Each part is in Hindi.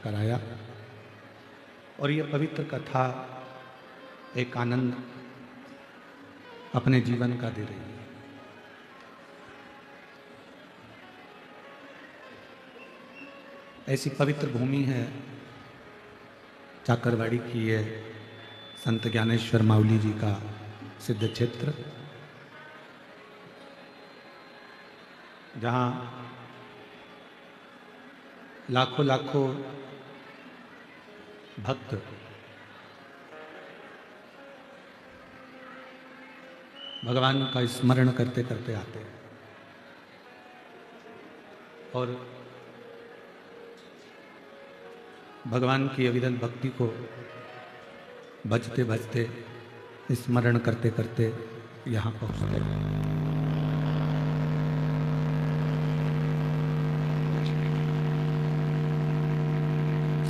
कराया और ये पवित्र कथा एक आनंद अपने जीवन का दे रही है। ऐसी पवित्र भूमि है चाकरवाड़ी की ये संत ज्ञानेश्वर माउली जी का सिद्ध क्षेत्र, जहाँ लाखों लाखों भक्त भगवान का स्मरण करते करते आते हैं और भगवान की अविरल भक्ति को भजते भजते स्मरण करते करते यहाँ पहुँचते हैं।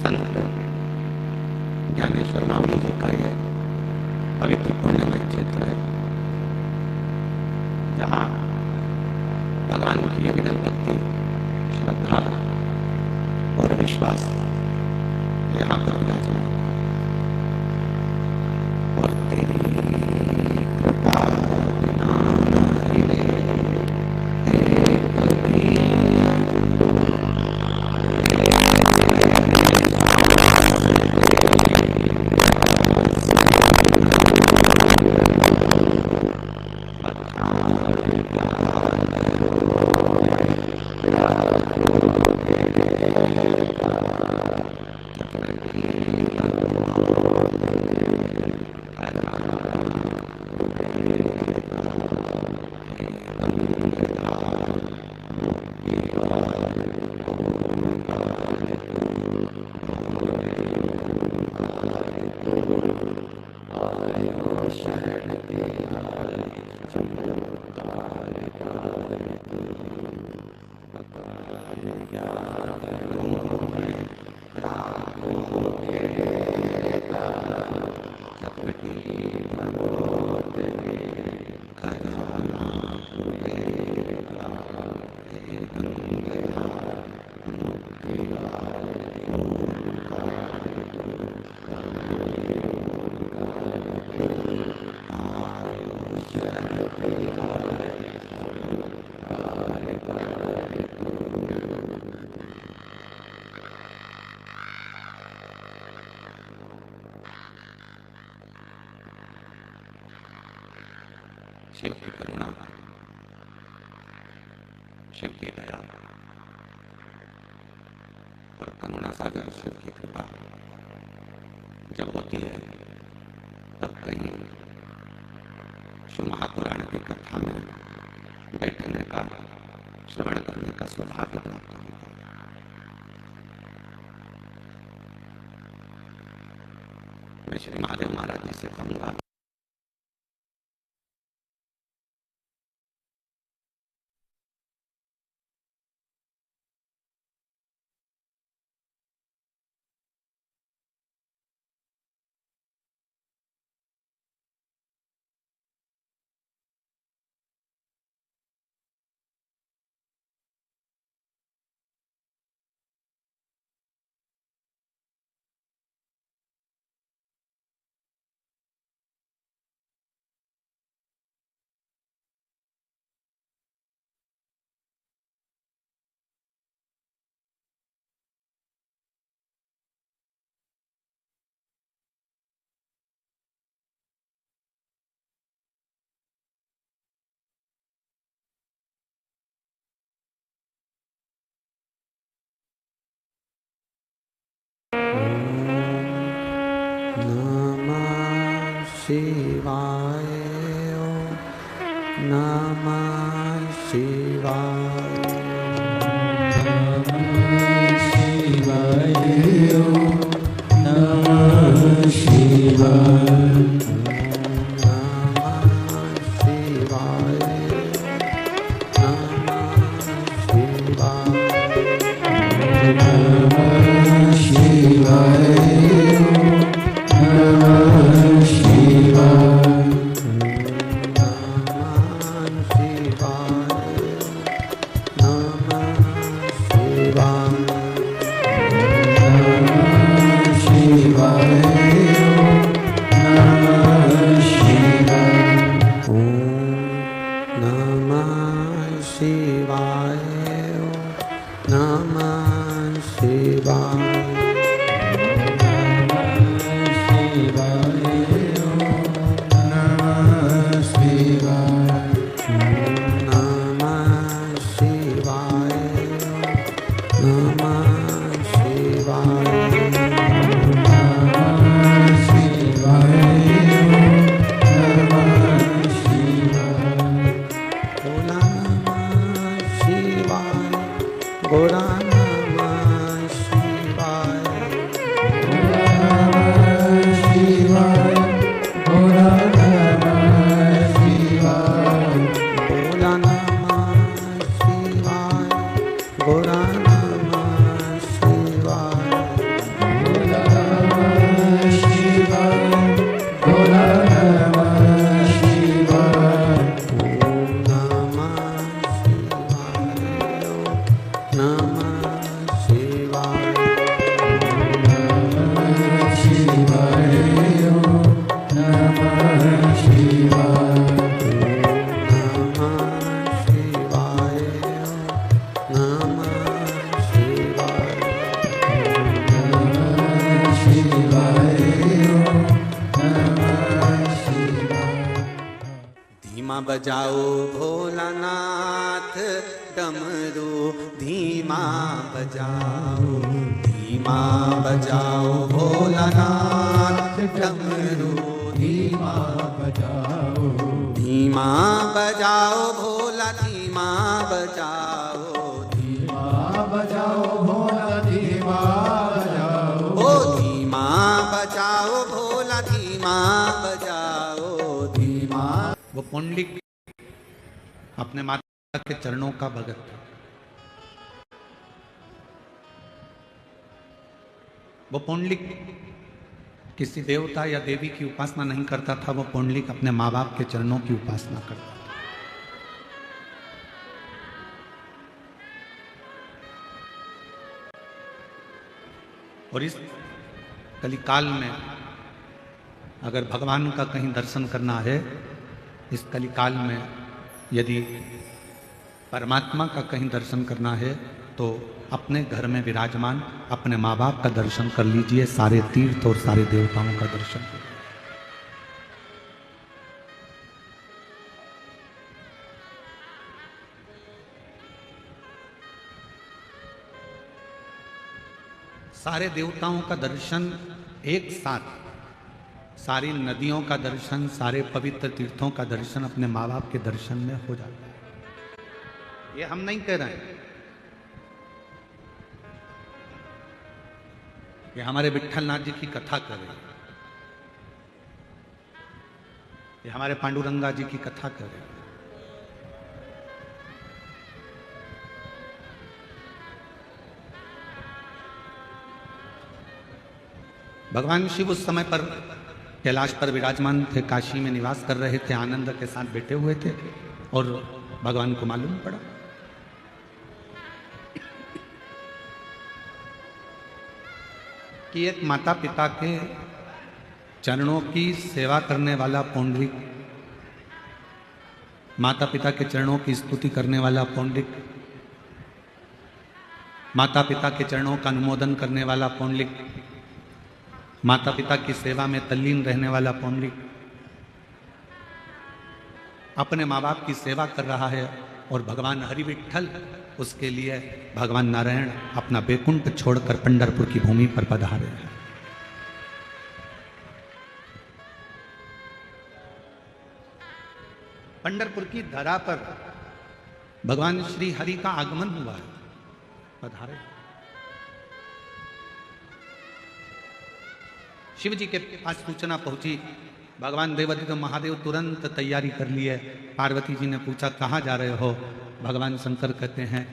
संत ज्ञानेश्वर माउली जी का यह पवित्र पुण्यमय क्षेत्र है, जहाँ भगवान की अविरल भक्ति, श्रद्धा और विश्वास यहाँ पर विराजमान और तेरी कृपा बिना हिले शिव की करुणा, शिव की दया और करुणा सागर शिव की कृपा जब होती है तब कहीं शिव महापुराण की कथा में बैठने का, श्रवण करने का सौभाग्य प्राप्त होता है। मैं श्री महादेव महाराज जी से कहूँगा, शिवाय नमः शिवाय नमः शिवाय बजाओ भोलानाथ डमरू धीमा बजाओ, धीमा बजाओ भोलानाथ डमरू धीमा बजाओ, धीमा बजाओ भोला धीमा बजाओ, धीमा बजाओ भोला धीमा बजाओ, ओ धीमा बजाओ भोला धीमा बजाओ धीमा। वो पुंडलिक अपने माता के चरणों का भगत था। वो पुंडलिक किसी देवता या देवी की उपासना नहीं करता था, वो पुंडलिक अपने माँ बाप के चरणों की उपासना करता था। और इस कलिकाल में अगर भगवान का कहीं दर्शन करना है, इस कलिकाल में यदि परमात्मा का कहीं दर्शन करना है तो अपने घर में विराजमान अपने माँ बाप का दर्शन कर लीजिए, सारे तीर्थ और सारे देवताओं का दर्शन कर। सारे देवताओं का दर्शन एक साथ, सारी नदियों का दर्शन, सारे पवित्र तीर्थों का दर्शन अपने माँ बाप के दर्शन में हो जाता है। ये हम नहीं कह रहे हैं कि हमारे विट्ठलनाथ जी की कथा करें, ये हमारे पांडुरंगा जी की कथा करें। भगवान शिव उस समय पर कैलाश पर विराजमान थे, काशी में निवास कर रहे थे, आनंद के साथ बैठे हुए थे और भगवान को मालूम पड़ा कि एक माता पिता के चरणों की सेवा करने वाला पुंडलिक, माता पिता के चरणों की स्तुति करने वाला पुंडलिक, माता पिता के चरणों का अनुमोदन करने वाला पुंडलिक, माता पिता की सेवा में तल्लीन रहने वाला पुंडलिक अपने माँ बाप की सेवा कर रहा है और भगवान हरि विट्ठल उसके लिए भगवान नारायण अपना बैकुंठ छोड़कर पंढरपुर की भूमि पर पधारे हैं। पंढरपुर की धरा पर भगवान श्री हरि का आगमन हुआ है, पधारे। शिव जी के पास सूचना पहुंची, भगवान देवादित्य महादेव तुरंत तैयारी कर लिए। पार्वती जी ने पूछा कहाँ जा रहे हो? भगवान शंकर कहते हैं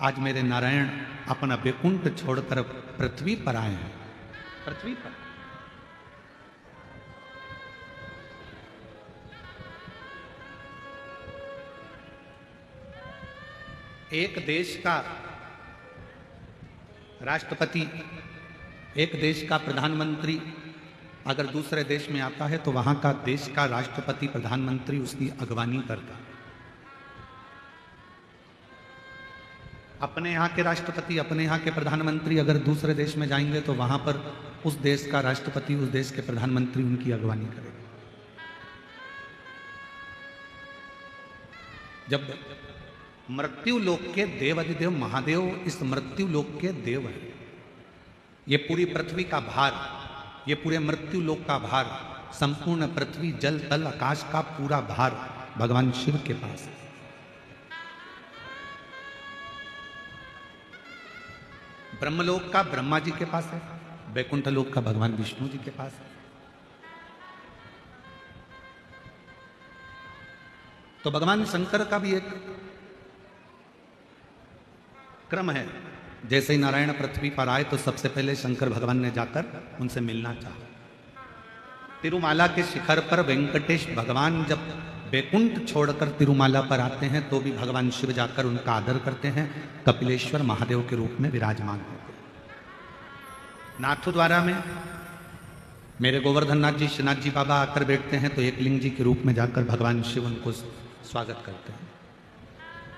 आज मेरे नारायण अपना बैकुंठ छोड़कर पृथ्वी पर आए हैं। पृथ्वी पर एक देश का राष्ट्रपति, एक देश का प्रधानमंत्री अगर दूसरे देश में आता है तो वहां का देश का राष्ट्रपति प्रधानमंत्री उसकी अगवानी करता। अपने यहाँ के राष्ट्रपति, अपने यहाँ के प्रधानमंत्री अगर दूसरे देश में जाएंगे तो वहां पर उस देश का राष्ट्रपति, उस देश के प्रधानमंत्री उनकी अगवानी करेगा। जब मृत्यु लोक के देवाधिदेव महादेव इस मृत्यु लोक के देव हैं, ये पूरी पृथ्वी का भार, ये पूरे मृत्यु लोक का भार, संपूर्ण पृथ्वी जल तल आकाश का पूरा भार भगवान शिव के पास है। ब्रह्मलोक का ब्रह्मा जी के पास है, वैकुंठ लोक का भगवान विष्णु जी के पास है। तो भगवान शंकर का भी एक क्रम है। जैसे ही नारायण पृथ्वी पर आए तो सबसे पहले शंकर भगवान ने जाकर उनसे मिलना चाहा। तिरुमाला के शिखर पर वेंकटेश भगवान जब वैकुंठ छोड़कर तिरुमाला पर आते हैं तो भी भगवान शिव जाकर उनका आदर करते हैं, कपिलेश्वर महादेव के रूप में विराजमान होते हैं। नाथद्वारा में मेरे गोवर्धन नाथ जी, श्रीनाथ जी बाबा आकर बैठते हैं तो एक लिंग जी के रूप में जाकर भगवान शिव उनको स्वागत करते हैं।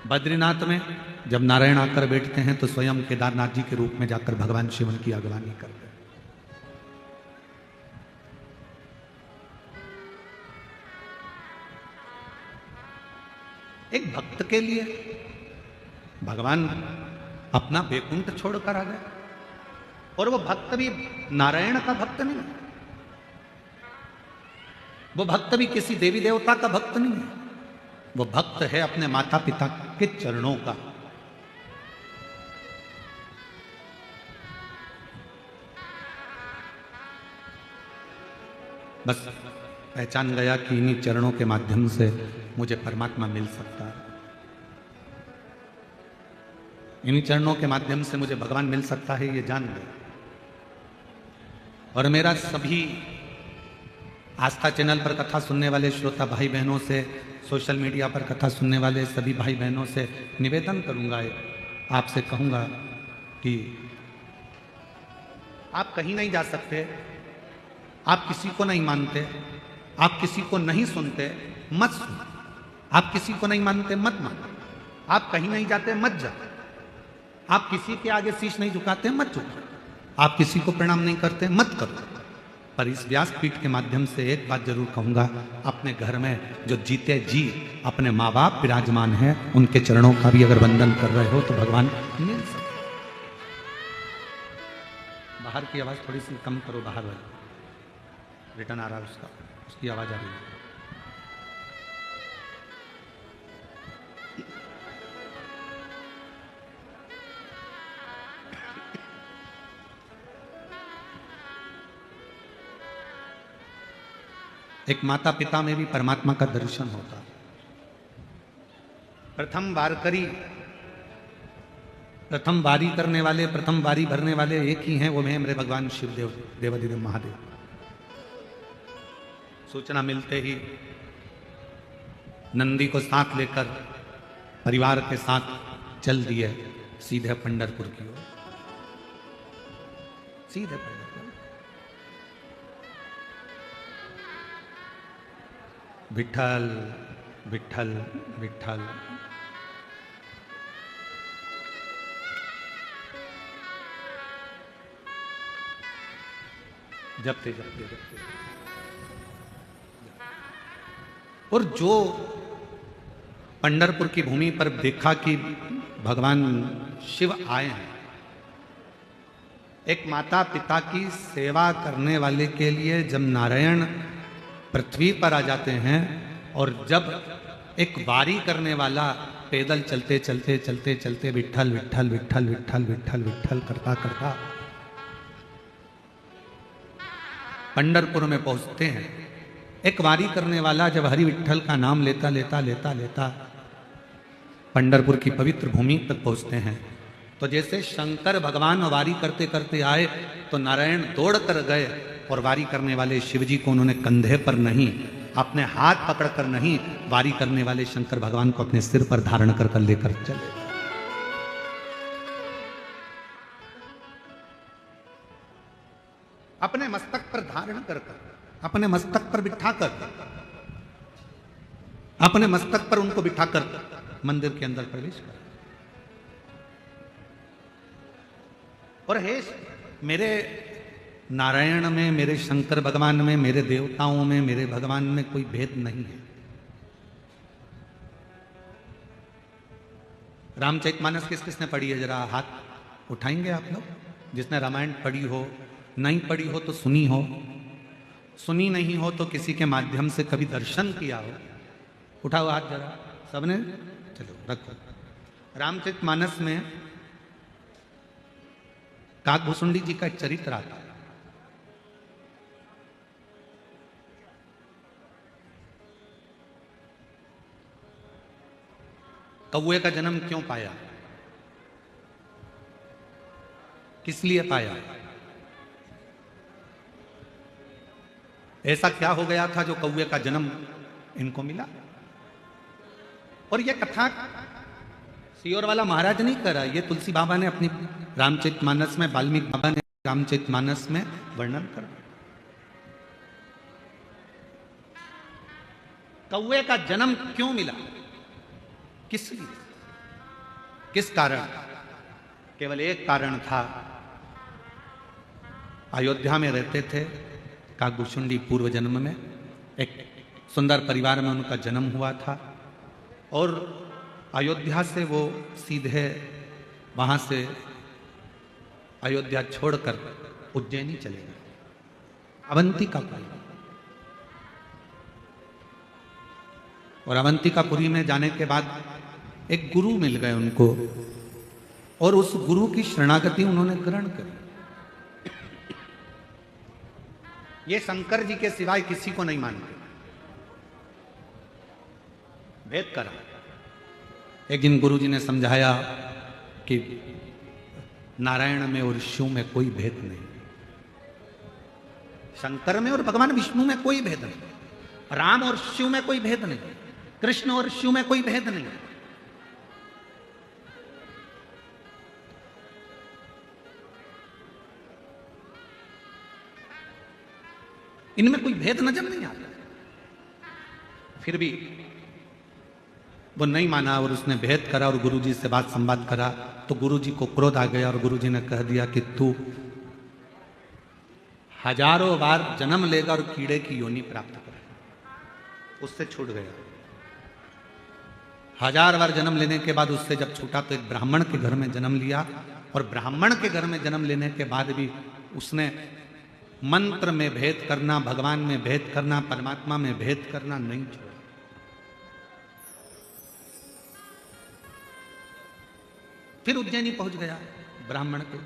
बद्रीनाथ में जब नारायण आकर बैठते हैं तो स्वयं केदारनाथ जी के रूप में जाकर भगवान शिव उनकी अगवानी करते हैं। एक भक्त के लिए भगवान अपना वैकुंठ छोड़कर आ गए, और वो भक्त भी नारायण का भक्त नहीं, वो भक्त भी किसी देवी देवता का भक्त नहीं है, वो भक्त है अपने माता पिता के चरणों का। बस पहचान गया कि इन्हीं चरणों के माध्यम से मुझे परमात्मा मिल सकता है, इन्हीं चरणों के माध्यम से मुझे भगवान मिल सकता है, ये जान गया। और मेरा सभी आस्था चैनल पर कथा सुनने वाले श्रोता भाई बहनों से, सोशल मीडिया पर कथा सुनने वाले सभी भाई बहनों से निवेदन करूंगा, आपसे कहूंगा कि आप कहीं नहीं जा सकते, आप किसी को नहीं मानते, आप किसी को नहीं सुनते, मत सुनो। आप किसी को नहीं मानते, मत मानो। आप कहीं नहीं जाते, मत जाओ। आप किसी के आगे शीश नहीं झुकाते, मत झुकाओ। आप किसी को प्रणाम नहीं करते, मत करो। पर इस व्यासपीठ के माध्यम से एक बात जरूर कहूंगा, अपने घर में जो जीते जी अपने माँ बाप विराजमान हैं, उनके चरणों का भी अगर वंदन कर रहे हो तो भगवान मिल सकते। बाहर की आवाज थोड़ी सी कम करो, बाहर वाली रिटर्न आ रहा है उसका, उसकी आवाज आ रही है। एक माता पिता में भी परमात्मा का दर्शन होता है। प्रथम बारी करने वाले, प्रथम बारी भरने वाले एक ही हैं, वो हैं मेरे भगवान शिवदेव, देवाधिदेव महादेव। सूचना मिलते ही नंदी को साथ लेकर परिवार के साथ चल दिए सीधे पंढरपुर की ओर, सीधे पंढरपुर। विठल विठल विठल। जपते जपते जपते। और जो पंढरपुर की भूमि पर देखा कि भगवान शिव आए हैं, एक माता पिता की सेवा करने वाले के लिए जब नारायण पृथ्वी पर आ जाते हैं, और जब एक बारी करने वाला पैदल चलते चलते चलते चलते विठल विठल विठल विठल विठल विठल करता करता पंढरपुर में पहुंचते हैं, एक वारी करने वाला जब हरि विठल का नाम लेता लेता लेता लेता पंढरपुर की पवित्र भूमि तक पहुंचते हैं, तो जैसे शंकर भगवान वारी करते करते आए तो नारायण दौड़ कर गए, और वारी करने वाले शिवजी को उन्होंने कंधे पर नहीं, अपने हाथ पकड़कर नहीं, वारी करने वाले शंकर भगवान को अपने सिर पर धारण कर लेकर चले। अपने मस्तक पर धारण कर, अपने मस्तक पर बिठाकर, अपने मस्तक पर उनको बिठाकर मंदिर के अंदर प्रवेश कर। और हे मेरे नारायण में, मेरे शंकर भगवान में, मेरे देवताओं में, मेरे भगवान में कोई भेद नहीं है। रामचरितमानस किस किसने पढ़ी है? जरा हाथ उठाएंगे आप लोग, जिसने रामायण पढ़ी हो। नहीं पढ़ी हो तो सुनी हो, सुनी नहीं हो तो किसी के माध्यम से कभी दर्शन किया हो। उठाओ हाथ जरा सबने, चलो रखो। रामचरितमानस में काकभूषुंडी जी का एक चरित्र आता है। कौए का जन्म क्यों पाया, किस लिए पाया, ऐसा क्या हो गया था जो कौए का जन्म इनको मिला? और यह कथा सियोर वाला महाराज नहीं करा, ये तुलसी बाबा ने अपनी रामचरितमानस में, वाल्मीकि बाबा ने रामचरितमानस में वर्णन कर। कौए का जन्म क्यों मिला, किस लिए, किस कारण? केवल एक कारण था। अयोध्या में रहते थे काकभूषुंडी, पूर्व जन्म में एक सुंदर परिवार में उनका जन्म हुआ था और अयोध्या से वो सीधे वहां से अयोध्या छोड़कर उज्जैनी चले गए, अवंतिकापुरी। और अवंतिकापुरी में जाने के बाद एक गुरु मिल गए उनको और उस गुरु की शरणागति उन्होंने ग्रहण करी। ये शंकर जी के सिवाय किसी को नहीं मानते, भेद करा। एक दिन गुरु जी ने समझाया कि नारायण में और शिव में कोई भेद नहीं, शंकर में और भगवान विष्णु में कोई भेद नहीं, राम और शिव में कोई भेद नहीं, कृष्ण और शिव में कोई भेद नहीं। इनमें कोई भेद नजर नहीं आता। फिर भी वो नहीं माना और उसने भेद करा और गुरुजी से बात संवाद करा तो गुरुजी को क्रोध आ गया और गुरुजी ने कह दिया कि तू हजारों बार जन्म लेगा और कीड़े की योनि प्राप्त करेगा। उससे छूट गया। हजार बार जन्म लेने के बाद उससे जब छूटा तो एक ब्राह्मण के घर में जन्म लिया और ब्राह्मण के घर में जन्म लेने के बाद भी उसने मंत्र में भेद करना, भगवान में भेद करना, परमात्मा में भेद करना नहीं छोड़ा। फिर उज्जैनी पहुंच गया ब्राह्मण के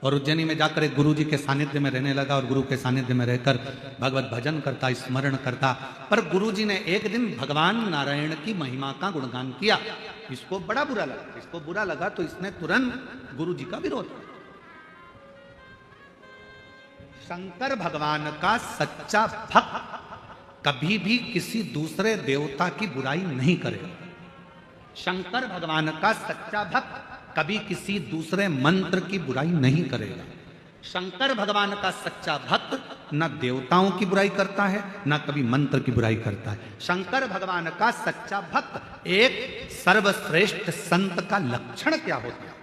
और उज्जैनी में जाकर एक गुरु जी के सानिध्य में रहने लगा और गुरु के सानिध्य में रहकर भगवत भजन करता, स्मरण करता। पर गुरु जी ने एक दिन भगवान नारायण की महिमा का गुणगान किया। इसको बड़ा बुरा लगा। इसको बुरा लगा तो इसने तुरंत गुरु जी का विरोध किया। शंकर भगवान का सच्चा भक्त कभी भी किसी दूसरे देवता की बुराई नहीं करेगा। शंकर भगवान का सच्चा भक्त कभी किसी दूसरे मंत्र की बुराई नहीं करेगा। शंकर भगवान का सच्चा भक्त न देवताओं की बुराई करता है, न कभी मंत्र की बुराई करता है। शंकर भगवान का सच्चा भक्त एक सर्वश्रेष्ठ संत का लक्षण क्या होता है?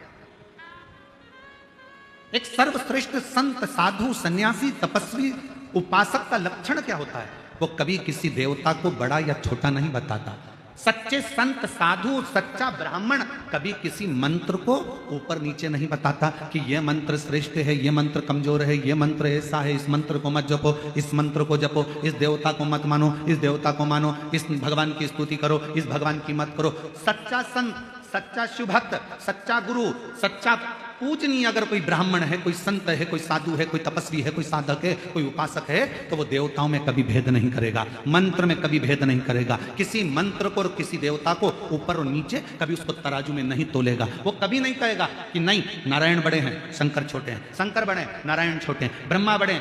एक सर्वश्रेष्ठ संत, साधु, सन्यासी, तपस्वी, उपासक का लक्षण क्या होता है? वो कभी किसी देवता को बड़ा या छोटा नहीं बताता। सच्चे संत, साधु, सच्चा ब्राह्मण कभी किसी मंत्र को ऊपर नीचे नहीं बताता कि यह मंत्र श्रेष्ठ है, यह मंत्र कमजोर है, यह मंत्र ऐसा है, इस मंत्र को मत जपो, इस मंत्र को जपो, इस देवता को मत मानो, इस देवता को मानो, इस भगवान की स्तुति करो, इस भगवान की मत करो। सच्चा संत, सच्चा शिव भक्त, सच्चा गुरु, सच्चा पूजनीय अगर कोई ब्राह्मण है, कोई संत है, कोई साधु है, कोई तपस्वी है, कोई साधक है, कोई उपासक है, तो वो देवताओं में कभी भेद नहीं करेगा, मंत्र में कभी भेद नहीं करेगा। किसी मंत्र को और किसी देवता को ऊपर और नीचे कभी उसको तराजू में नहीं तोलेगा। वो कभी नहीं कहेगा कि नहीं नारायण बड़े हैं, शंकर छोटे हैं, शंकर बड़े नारायण छोटे हैं, ब्रह्मा बड़े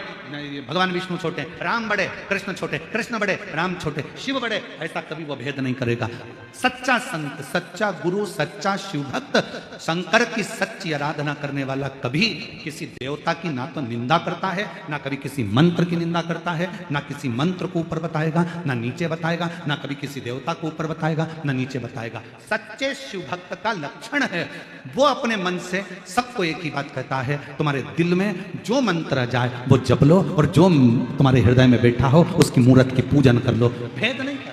भगवान विष्णु छोटे, राम बड़े कृष्ण छोटे, कृष्ण बड़े राम छोटे, शिव बड़े, ऐसा कभी वो भेद नहीं करेगा। सच्चा संत, सच्चा गुरु, सच्चा शिव भक्त शंकर की सच्ची आराधना साधना करने वाला कभी किसी देवता की ना तो निंदा करता है, ना कभी किसी मंत्र की निंदा करता है, ना किसी मंत्र को ऊपर बताएगा, ना नीचे बताएगा, ना कभी किसी देवता को ऊपर बताएगा, ना नीचे बताएगा। सच्चे शिव भक्त का लक्षण है वो अपने मन से सबको एक ही बात कहता है, तुम्हारे दिल में जो मंत्र जाए वो जप लो, और जो तुम्हारे हृदय में बैठा हो उसकी मूर्त की पूजन कर लो। भेद नहीं कर।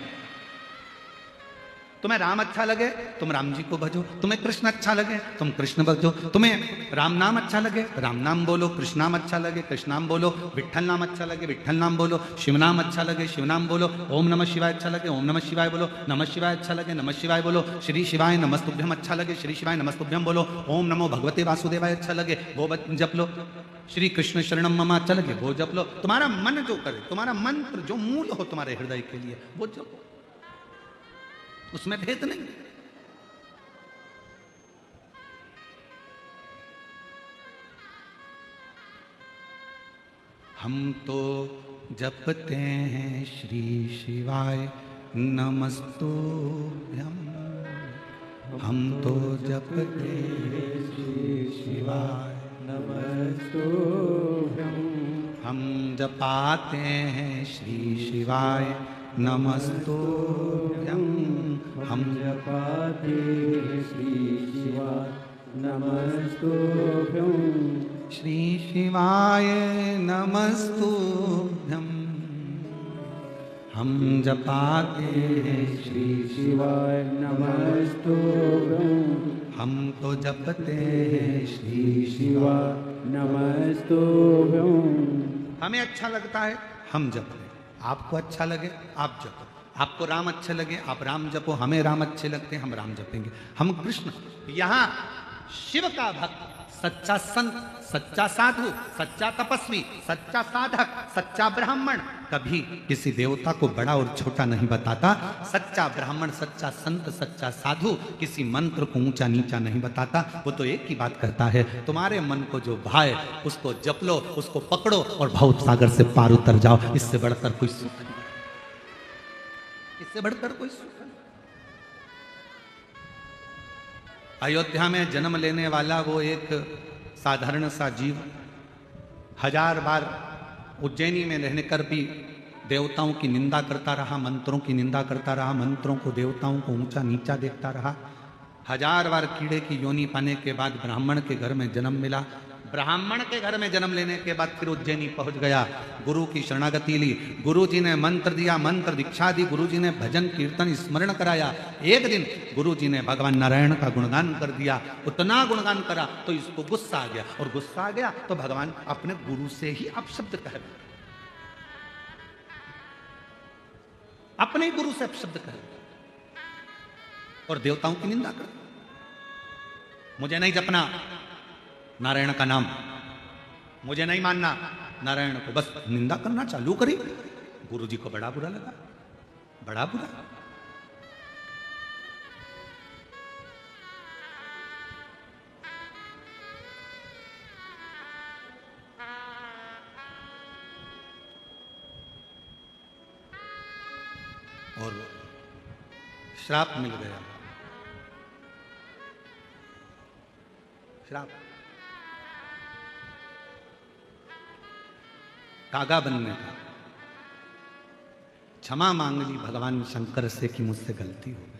तुम्हें राम अच्छा लगे तुम राम जी को भजो, तुम्हें कृष्ण अच्छा लगे तुम कृष्ण भजो, तुम्हें राम नाम अच्छा लगे राम नाम बोलो, कृष्ण नाम अच्छा लगे कृष्ण नाम बोलो, विठ्ठल नाम अच्छा लगे विठ्ठल नाम बोलो, शिव नाम अच्छा लगे शिव नाम बोलो, ओम नमः शिवाय अच्छा लगे ओम नमः शिवाय बोलो, नमः शिवाय अच्छा लगे नमः शिवाय बोलो, श्री शिवाय नमस्तुभ्यम अच्छा लगे श्री शिवाय नमस्तुभ्यम बोलो, ओम नमो भगवते वासुदेवाय अच्छा लगे वो जप लो, श्री कृष्ण शरणम मम अच्छा लगे वो जप लो। तुम्हारा मन जो करे, तुम्हारा मंत्र जो मूल हो तुम्हारे हृदय के लिए वो जपो, उसमें भेद नहीं। हम तो जपते हैं श्री शिवाय नमस्तुभ्यम, हम तो जपते हैं श्री शिवाय नमस्तुभ्यम, हम जपाते हैं श्री शिवाय नमस्तुभ्यम, हम जपाते श्री शिवाय नमस्तुभ्यम, श्री शिवाय नमस्तुभ्यम, हम जपाते श्री शिवाय नमस्तुभ्यम, हम तो जपते श्री शिवाय नमस्तुभ्यम। हमें अच्छा लगता है हम जपते, आपको अच्छा लगे आप जपो, आपको राम अच्छे लगे आप राम जपो, हमें राम अच्छे लगते हैं हम राम जपेंगे, हम कृष्ण। यहाँ शिव का भक्त, सच्चा संत, सच्चा साधु, सच्चा तपस्वी, सच्चा साधक, सच्चा ब्राह्मण कभी किसी देवता को बड़ा और छोटा नहीं बताता। सच्चा ब्राह्मण, सच्चा संत, सच्चा साधु किसी मंत्र को ऊंचा नीचा नहीं बताता। वो तो एक ही बात करता है, तुम्हारे मन को जो भाए उसको जप लो, उसको पकड़ो और भव सागर से पार उतर जाओ। इससे बढ़कर कोई सुख नहीं, इससे बढ़कर कोई सुख नहीं। अयोध्या में जन्म लेने वाला वो एक साधारण सा जीव 1000 बार उज्जैनी में रहने कर भी देवताओं की निंदा करता रहा, मंत्रों की निंदा करता रहा, मंत्रों को देवताओं को ऊंचा नीचा देखता रहा। 1000 बार कीड़े की योनि पाने के बाद ब्राह्मण के घर में जन्म मिला। ब्राह्मण के घर में जन्म लेने के बाद फिर उज्जैनी पहुंच गया, गुरु की शरणागति ली, गुरु जी ने मंत्र दिया, मंत्र दीक्षा दी, गुरु जी ने भजन कीर्तन स्मरण कराया। एक दिन गुरु जी ने भगवान नारायण का गुणगान कर दिया, उतना गुणगान करा तो इसको गुस्सा आ गया, और गुस्सा आ गया तो भगवान अपने गुरु से ही अपशब्द कह, अपने गुरु से अपशब्द कह और देवताओं की निंदा कर। मुझे नहीं जपना नारायण का नाम, मुझे नहीं मानना नारायण को, बस निंदा करना चालू करी। गुरु जी को बड़ा बुरा लगा, बड़ा बुरा। और श्राप मिल गया, श्राप, कागा बनने का। क्षमा मांग ली भगवान शंकर से कि मुझसे गलती हो गई।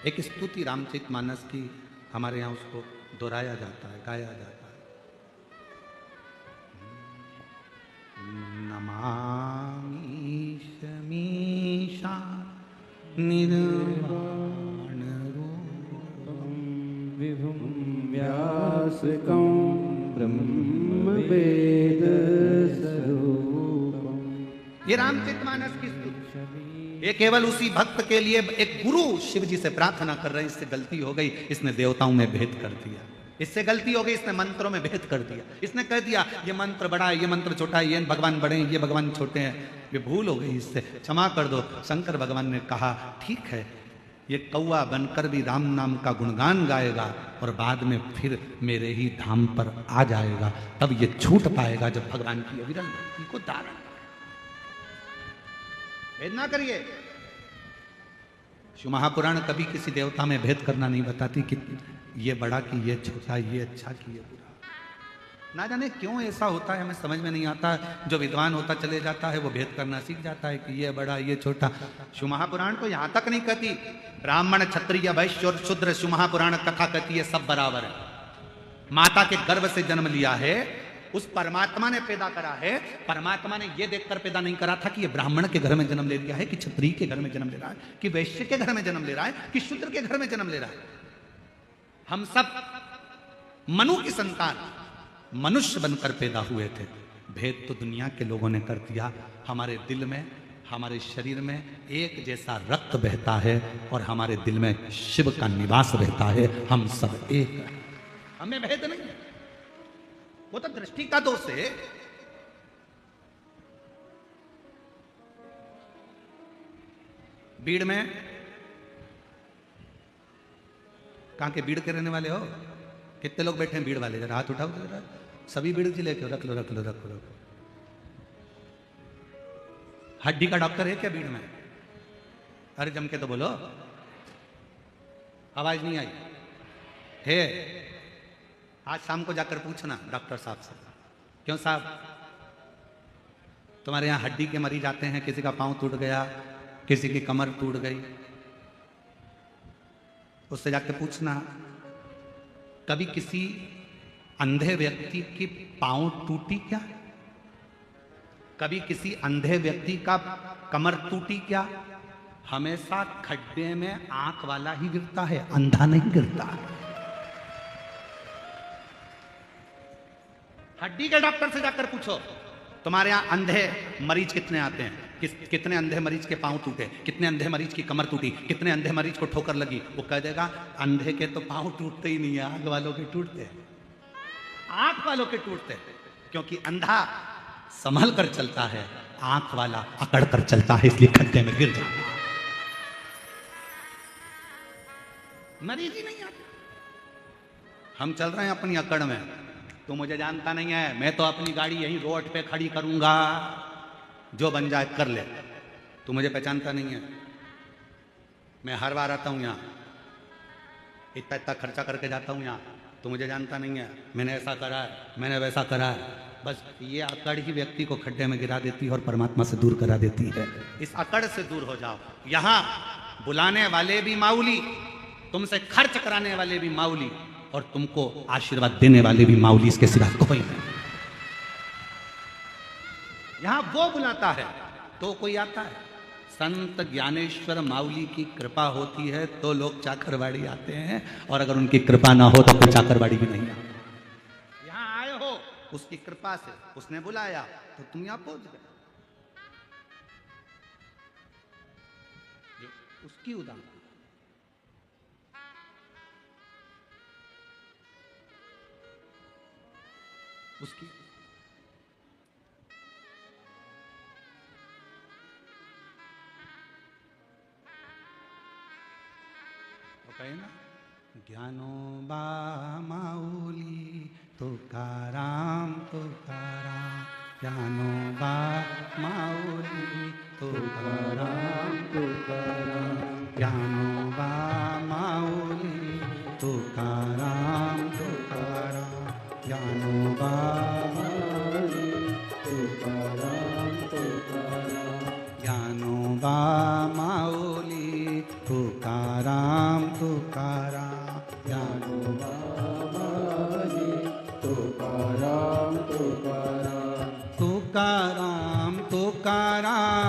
एक स्तुति रामचरितमानस की हमारे यहाँ उसको दोहराया जाता है, गाया जाता है। नमामि शमीशा निर्वाण रूपं विभुं व्यासकं ब्रह्म वेद स्वरूपम। ये रामचरितमानस की स्तुति, ये केवल उसी भक्त के लिए एक गुरु शिव जी से प्रार्थना कर रहे, इससे गलती हो गई, इसने देवताओं में भेद कर दिया, इससे गलती हो गई, इसने मंत्रों में भेद कर दिया, इसने कह दिया ये मंत्र बड़ा है, ये मंत्र छोटा है, ये भगवान बड़े हैं, ये भगवान छोटे हैं, ये भूल हो गई, इससे क्षमा कर दो। शंकर भगवान ने कहा ठीक है, ये कौवा बनकर भी राम नाम का गुणगान गाएगा और बाद में फिर मेरे ही धाम पर आ जाएगा, तब ये छूट पाएगा जब भगवान की अविरल भक्ति को धारण। भेद ना करिए। शिव महापुराण कभी किसी देवता में भेद करना नहीं बताती कि ये बड़ा कि ये छोटा, ये अच्छा कि ये बुरा। ना जाने क्यों ऐसा होता है, हमें समझ में नहीं आता। जो विद्वान होता चले जाता है वो भेद करना सीख जाता है कि ये बड़ा ये छोटा। शिव महापुराण तो यहां तक नहीं कहती ब्राह्मण क्षत्रिय वैश्य और शूद्र, शिव महापुराण कथा कहती है सब बराबर है। माता के गर्भ से जन्म लिया है, उस परमात्मा ने पैदा करा है। परमात्मा ने यह देखकर पैदा नहीं करा था कि ये ब्राह्मण के घर में जन्म ले लिया है, कि क्षत्रिय के घर में जन्म ले रहा है, कि वैश्य के घर में जन्म ले रहा है, कि शूद्र के घर में जन्म ले रहा है। हम सब मनु की संतान मनुष्य बनकर पैदा हुए थे। भेद तो दुनिया के लोगों ने कर दिया। हमारे दिल में, हमारे शरीर में एक जैसा रक्त बहता है और हमारे दिल में शिव का निवास रहता है। हम सब एक हैं, हमें भेद नहीं है। वो तो दृष्टि का दोष है। बीड़ में, कहां के बीड़ के रहने वाले हो? कितने लोग बैठे हैं बीड़ वाले? जरा हाथ उठाओ जरा। सभी बीड़ जिले के? रख लो रख लो रख लो। हड्डी का डॉक्टर है क्या बीड़ में? अरे जम के तो बोलो, आवाज नहीं आई है। आज शाम को जाकर पूछना डॉक्टर साहब से, क्यों साहब तुम्हारे यहां हड्डी के मरीज आते हैं, किसी का पांव टूट गया, किसी की कमर टूट गई, उससे जाकर पूछना कभी किसी अंधे व्यक्ति की पांव टूटी क्या? कभी किसी अंधे व्यक्ति का कमर टूटी क्या? हमेशा खड्डे में आंख वाला ही गिरता है, अंधा नहीं गिरता। हड्डी के डॉक्टर से जाकर पूछो तुम्हारे यहां अंधे मरीज कितने आते हैं, कितने अंधे मरीज के पांव टूटे, कितने अंधे मरीज की कमर टूटी, कितने अंधे मरीज को ठोकर लगी। वो कह देगा अंधे के तो पांव टूटते ही नहीं है, आंख वालों के टूटते, आंख वालों के टूटते। क्योंकि अंधा संभल कर चलता है, आंख वाला अकड़ कर चलता है, इसलिए खड्डे में गिर जाता है। मरीज ही नहीं आते। हम चल रहे हैं अपनी अकड़ में, तू मुझे जानता नहीं है, मैं तो अपनी गाड़ी यहीं रोड पे खड़ी करूंगा, जो बन जाए कर ले। तू मुझे पहचानता नहीं है, मैं हर बार आता हूं यहाँ, इतना इतना खर्चा करके जाता हूं यहाँ। तू मुझे जानता नहीं है, मैंने ऐसा करा है, मैंने वैसा करा है। बस ये अकड़ ही व्यक्ति को खड्डे में गिरा देती है और परमात्मा से दूर करा देती है। इस अकड़ से दूर हो जाओ। यहाँ बुलाने वाले भी माऊली, तुमसे खर्च कराने वाले भी माऊली, और तुमको आशीर्वाद देने वाले भी माऊली, इसके सिवा कोई नहीं। यहां वो बुलाता है तो कोई आता है। संत ज्ञानेश्वर माऊली की कृपा होती है तो लोग चाकरवाड़ी आते हैं, और अगर उनकी कृपा ना हो तो कोई चाकरवाड़ी भी नहीं आती। यहां आए हो उसकी कृपा से, उसने बुलाया तो तुम यहां पहुंच गए। उसकी उदाहरण उसकी तो कहे ना, ज्ञानो बा माऊली तुकाराम तुकाराम, ज्ञानो बा माऊली तुकाराम तुकाराम, ज्ञानो बा माऊली तुकाराम तुकाराम, ज्ञानो बा माऊली तुकाराम तुकाराम, ज्ञानो बा माऊली तुकाराम तुकाराम, ज्ञानो बा माऊली तुकाराम तुकाराम, तुकाराम तुकाराम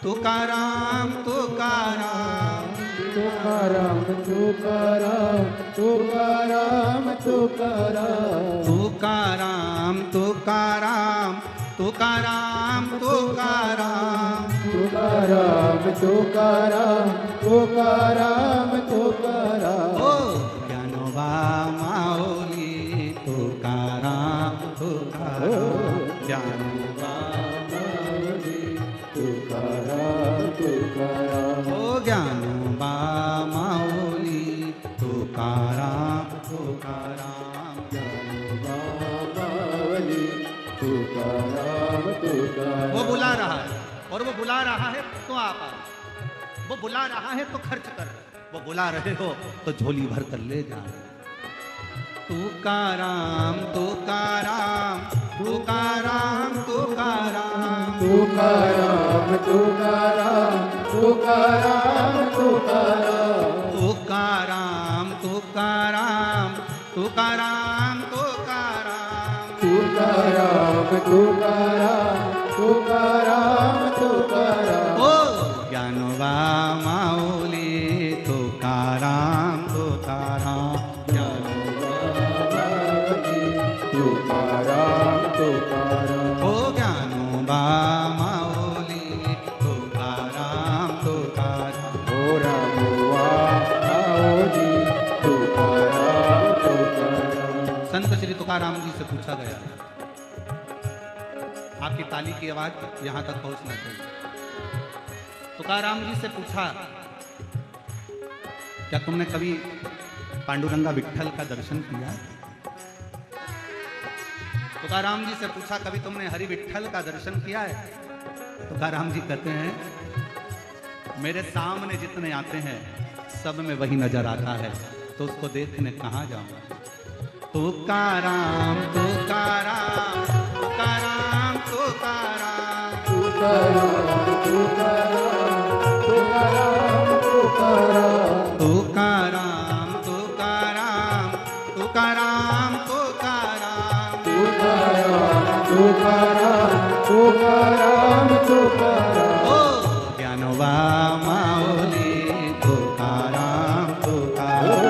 तुकाराम तुकाराम, तुकाराम तुकाराम तुकाराम तुकाराम, तुकाराम तुकाराम तुकाराम तुकाराम, तुकाराम तुकाराम तुकाराम तुकाराम। ओ ज्ञानोबा माऊली तुकाराम तुकाराम, ज्ञानोबा माऊली तुकाराम तुकाराम, ओ ज्ञानोबा माऊली तुकाराम तुकाराम, ज्ञानोबा माऊली तुकाराम तुकाराम। वो बुला रहा है, और वो बुला रहा है तो आप आओ। वो बुला रहा है तो खर्च कर, वो बुला रहे हो तो झोली भर कर ले जा। तुकाराम तुकाराम तुकाराम तुकाराम तुकाराम तुकाराम तुकाराम तुकाराम तुकाराम तुकाराम तुकाराम तुकाराम तुकाराम तुकाराम तुकाराम तुकाराम ओ ज्ञानोबा माऊली तुकाराम तुकाराम तुकाराम तुकाराम ओ ज्ञानोबा माऊली तुकाराम तुकाराम ओ रामुआ आओजी तुकाराम तुकाराम। संत श्री तुकाराम जी से पूछा गया, आपकी ताली की आवाज यहां तक पहुंचना चाहिए। तुकाराम जी से पूछा, क्या तुमने कभी पांडुरंगा विट्ठल का दर्शन किया? तुकाराम जी से पूछा, कभी तुमने हरि विट्ठल का दर्शन किया है? तुकाराम जी कहते हैं, मेरे सामने जितने आते हैं सब में वही नजर आता है, तो उसको देखने कहाँ जाऊंगा। तुकाराम तुकाराम तुकाराम तुकाराम तुकाराम तुकाराम तुकाराम तुकाराम तुकाराम तुकाराम तुकाराम तुकाराम तुकाराम तुकाराम तुकाराम। ओ ज्ञानोबा माऊली तुकाराम तुकाराम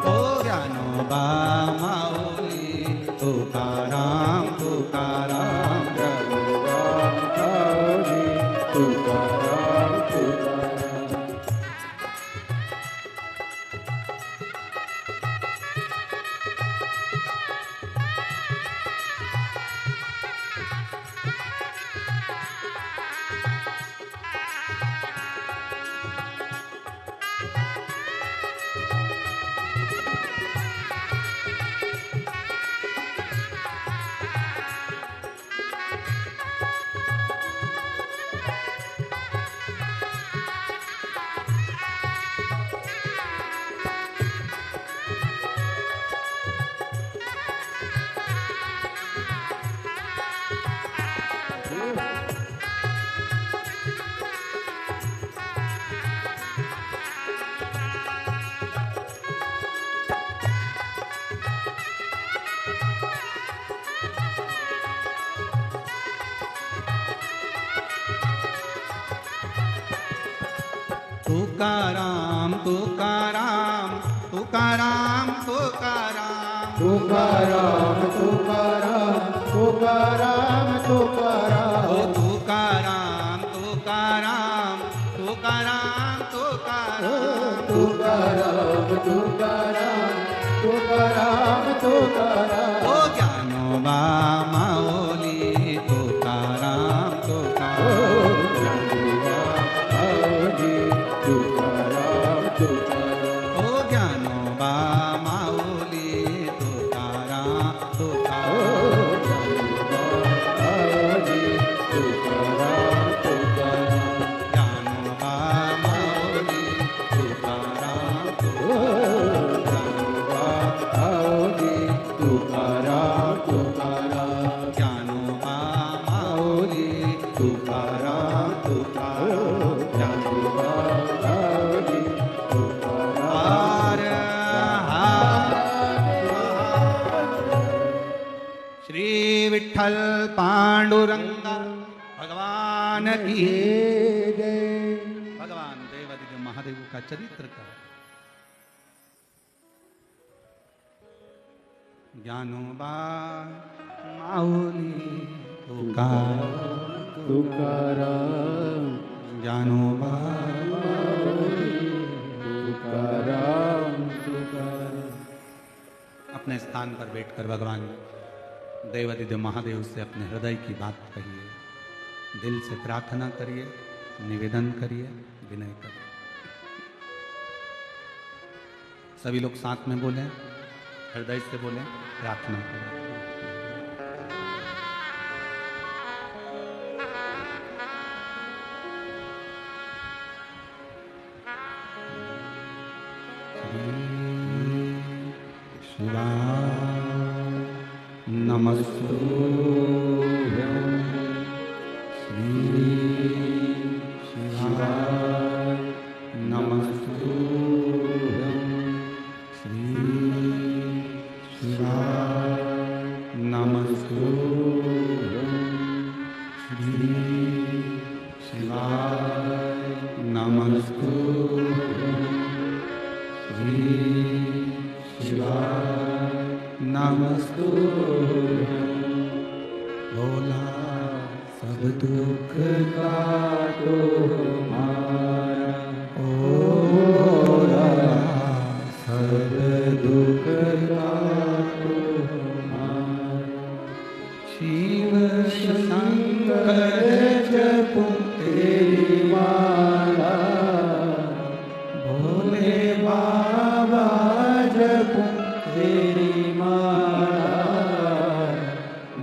ओ ज्ञानोबा माऊली तुकाराम तुकाराम तुकाराम तुकाराम। तुकाराम तुकाराम तुकाराम तुकाराम तुकाराम तुकाराम तुकाराम तुकाराम। ओ तुकाराम तुकाराम तुकाराम तुकाराम तुकाराम तुकाराम तुकाराम तुकाराम। ओ ज्ञानोबा माऊली तुकाराम तुकाराम ओ ज्ञानोबा माऊली तुकाराम ज्ञानोबा माऊली तुकाराम ज्ञानोबा माऊली तुकाराम हर श्री विठ्ठल पांडुरंगा भगवान की भगवान देवादिदेव महादेव का चरित्र का ज्ञानोबा माऊली तुकाराम ज्ञानोबा तुकाराम तुकाराम। अपने स्थान पर बैठकर भगवान देवादिदेव महादेव से अपने हृदय की बात कहिए, दिल से प्रार्थना करिए, निवेदन करिए, विनय करिए। सभी लोग साथ में बोलें, हृदय से बोलें, प्रार्थना करें। शिवाय नमस्तुभ्यं श्री शिवाय नमस्तुभ्यं श्री शिवाय नमस्तुभ्यं श्री शिवाय नमस्तुभ्यं श्री शिवाय नमस्तुभ्यं भोला सब दुख काटो हमारा ओ भोला सब दुख काटो हमारा शिव शंकर जपो तेरी माला भोले बाबा जपो तेरी माला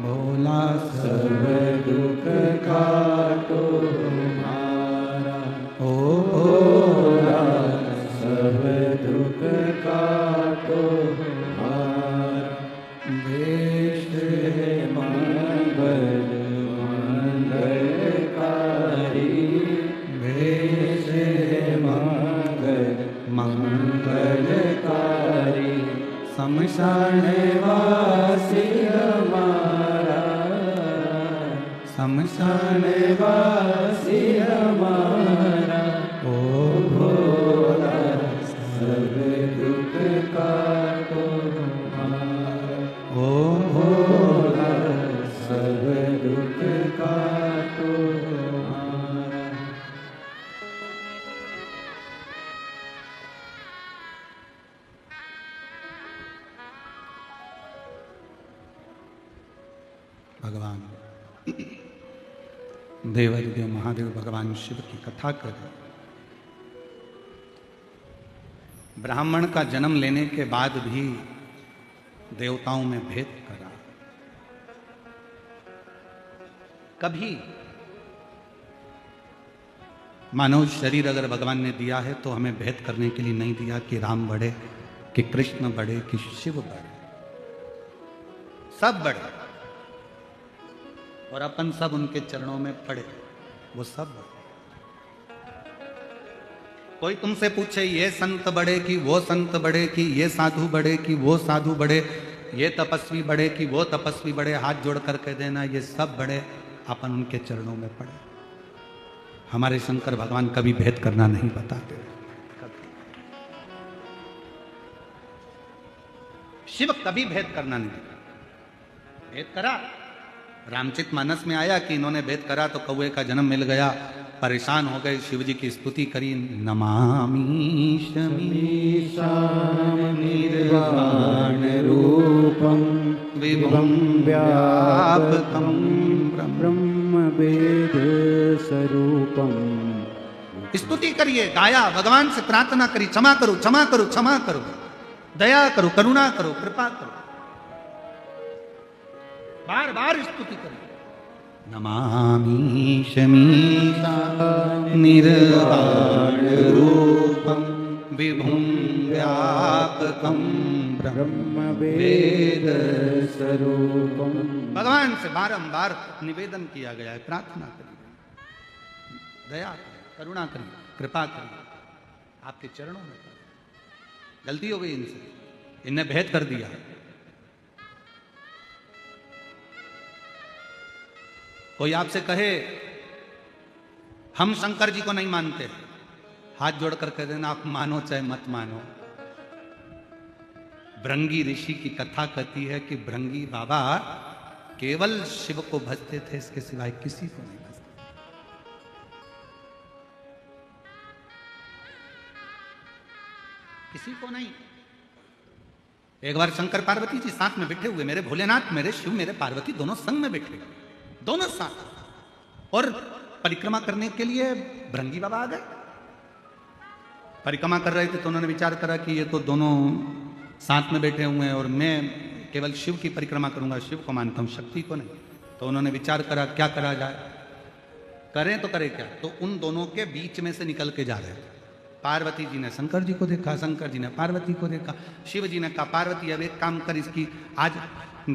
भोला सब दुख काटो हमारा ओ भोला सब दुख काटो हमारा देश है मंगल मंगलकारी देश है मंगल मंगलकारी शमशान वासी हमारा शमशान वासी हमारा ओ भोला सब दुख काटो हमारा ओ भोला सब दुख काटो हमारा। भगवान देवाधिदेव महादेव भगवान शिव की कथा कर ब्राह्मण का जन्म लेने के बाद भी देवताओं में भेद करा। कभी मानव शरीर अगर भगवान ने दिया है तो हमें भेद करने के लिए नहीं दिया कि राम बढ़े कि कृष्ण बढ़े कि शिव बढ़े, सब बढ़े और अपन सब उनके चरणों में पड़े, वो सब बढ़े। कोई तुमसे पूछे ये संत बढ़े कि वो संत बढ़े कि ये साधु बढ़े कि वो साधु बढ़े, ये तपस्वी बढ़े कि वो तपस्वी बढ़े, हाथ जोड़ कर कह देना ये सब बढ़े, अपन उनके चरणों में पड़े। हमारे शंकर भगवान कभी भेद करना नहीं बताते। शिव कभी भेद करना नहीं, भेद करा रामचित मानस में आया कि इन्होंने भेद करा तो कौवे का जन्म मिल गया, परेशान हो गए, शिव जी की स्तुति करी, नमामि शमीशान निर्वाण रूपम विभुम व्यापकम ब्रह्म वेद स्वरूपम। स्तुति करिए, गाया, भगवान से प्रार्थना करी, क्षमा करो क्षमा करो क्षमा करो, दया करो, करुणा करो, कृपा करो, बार बार स्तुति करिए। नमामि शमीशान निर्वाण रूपम विभुम व्यापकम ब्रह्म वेद स्वरूपम। भगवान से बारंबार निवेदन किया गया है, प्रार्थना करिए, दया करिए, करुणा करिए, कृपा करिए, आपके चरणों में। गलती हो गई इनसे, इनने भेद कर दिया। कोई आपसे कहे हम शंकर जी को नहीं मानते, हाथ जोड़कर कह देना आप मानो चाहे मत मानो। भृंगी ऋषि की कथा कहती है कि भृंगी बाबा केवल शिव को भजते थे, इसके सिवाय किसी को नहीं भजते, किसी को नहीं। एक बार शंकर पार्वती जी साथ में बैठे हुए, मेरे भोलेनाथ, मेरे शिव, मेरे पार्वती दोनों संग में बैठे, दोनों साथ, और परिक्रमा करने के लिए भृंगी बाबा आ गए। परिक्रमा कर रहे थे तो उन्होंने विचार करा कि ये तो दोनों साथ में बैठे हुए हैं और मैं केवल शिव की परिक्रमा करूंगा, शिव को मानता हूं, शक्ति को नहीं। तो उन्होंने विचार करा क्या करा जाए, करें तो करें क्या। तो उन दोनों के बीच में से निकल के जा रहे थे पार्वती जी ने शंकर जी को देखा, शंकर जी ने पार्वती को देखा, शिव जी ने कहा पार्वती अब एक काम कर, इसकी आज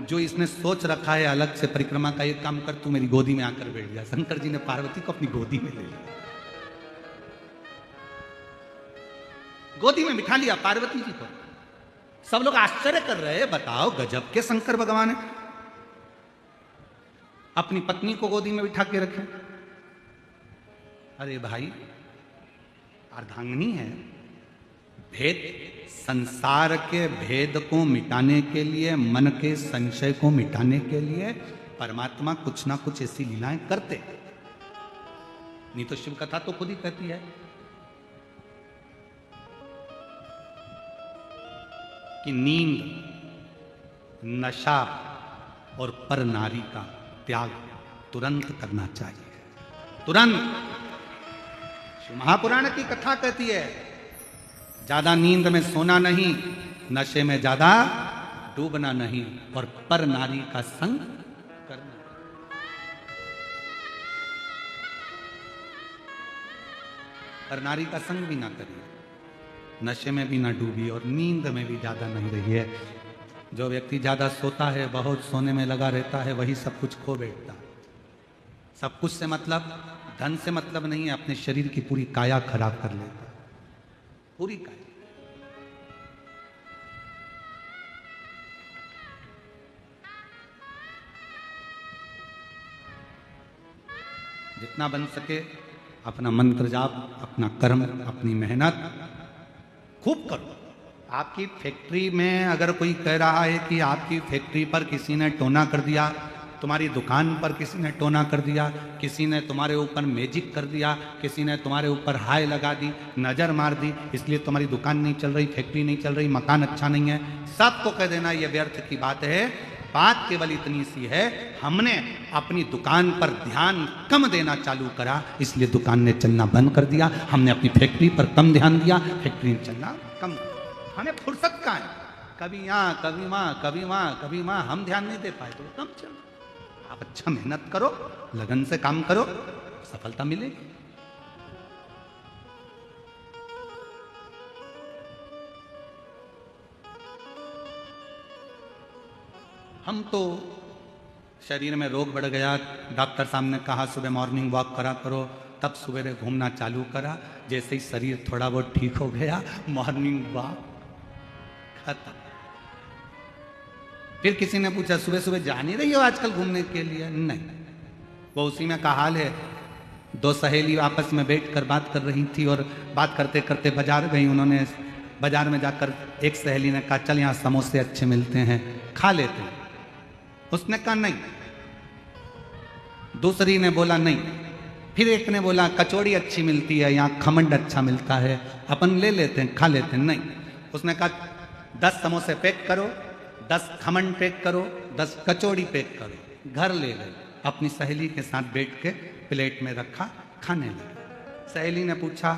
जो इसने सोच रखा है अलग से परिक्रमा का, एक काम कर तू मेरी गोदी में आकर बैठ जा। शंकर जी ने पार्वती को अपनी गोदी में ले लिया, गोदी में बिठा लिया पार्वती जी को। सब लोग आश्चर्य कर रहे हैं, बताओ गजब के शंकर भगवान है, अपनी पत्नी को गोदी में बिठा के रखे। अरे भाई अर्धांगिनी है, भेद संसार के भेद को मिटाने के लिए, मन के संशय को मिटाने के लिए परमात्मा कुछ ना कुछ ऐसी लीलाएं करते, नहीं तो शिव कथा तो खुद ही कहती है कि नींद, नशा और पर नारी का त्याग तुरंत करना चाहिए, तुरंत। महापुराण की कथा कहती है ज्यादा नींद में सोना नहीं, नशे में ज्यादा डूबना नहीं, और पर नारी का संग करना। पर नारी का संग भी ना करिए, नशे में भी ना डूबिए, और नींद में भी ज्यादा नहीं रहिए। जो व्यक्ति ज्यादा सोता है, बहुत सोने में लगा रहता है, वही सब कुछ खो बैठता है। सब कुछ से मतलब, धन से मतलब नहीं है, अपने शरीर की पूरी काया खराब कर लेता है, पूरी काया। जितना बन सके अपना मंत्र जाप, अपना कर्म, अपनी मेहनत खूब करो। आपकी फैक्ट्री में अगर कोई कह रहा है कि आपकी फैक्ट्री पर किसी ने टोना कर दिया, तुम्हारी दुकान पर किसी ने टोना कर दिया, किसी ने तुम्हारे ऊपर मैजिक कर दिया, किसी ने तुम्हारे ऊपर हाय लगा दी, नज़र मार दी, इसलिए तुम्हारी दुकान नहीं चल रही, फैक्ट्री नहीं चल रही, मकान अच्छा नहीं है, सबको कह देना ये व्यर्थ की बात है। बात केवल इतनी सी है, हमने अपनी दुकान पर ध्यान कम देना चालू करा, इसलिए दुकान ने चलना बंद कर दिया। हमने अपनी फैक्ट्री पर कम ध्यान दिया, फैक्ट्री ने चलना कम। हमें फुर्सत कहाँ है, कभी यहाँ कभी वहाँ, कभी वहाँ कभी वहाँ, हम ध्यान नहीं दे पाए तो कम चल। आप अच्छा मेहनत करो, लगन से काम करो, सफलता मिलेगी। हम तो शरीर में रोग बढ़ गया, डॉक्टर साहब ने कहा सुबह मॉर्निंग वॉक करा करो, तब सवेरे घूमना चालू करा। जैसे ही शरीर थोड़ा बहुत ठीक हो गया, मॉर्निंग वॉक खत्म। फिर किसी ने पूछा सुबह सुबह जा नहीं रही हो आजकल घूमने के लिए? नहीं, वो उसी में का हाल है। दो सहेली आपस में बैठकर बात कर रही थी, और बात करते करते बाजार गई। उन्होंने बाजार में जाकर एक सहेली ने कहा चल यहाँ समोसे अच्छे मिलते हैं, खा लेते हैं। उसने कहा नहीं, दूसरी ने बोला नहीं, फिर एक ने बोला कचौड़ी अच्छी मिलती है, यहाँ खमंड अच्छा मिलता है, अपन ले लेते हैं, खा लेते हैं। नहीं, उसने कहा 10 समोसे पैक करो, 10 खमंड पैक करो, 10 कचौड़ी पैक करो। घर ले गए, अपनी सहेली के साथ बैठ के प्लेट में रखा, खाने लगे। सहेली ने पूछा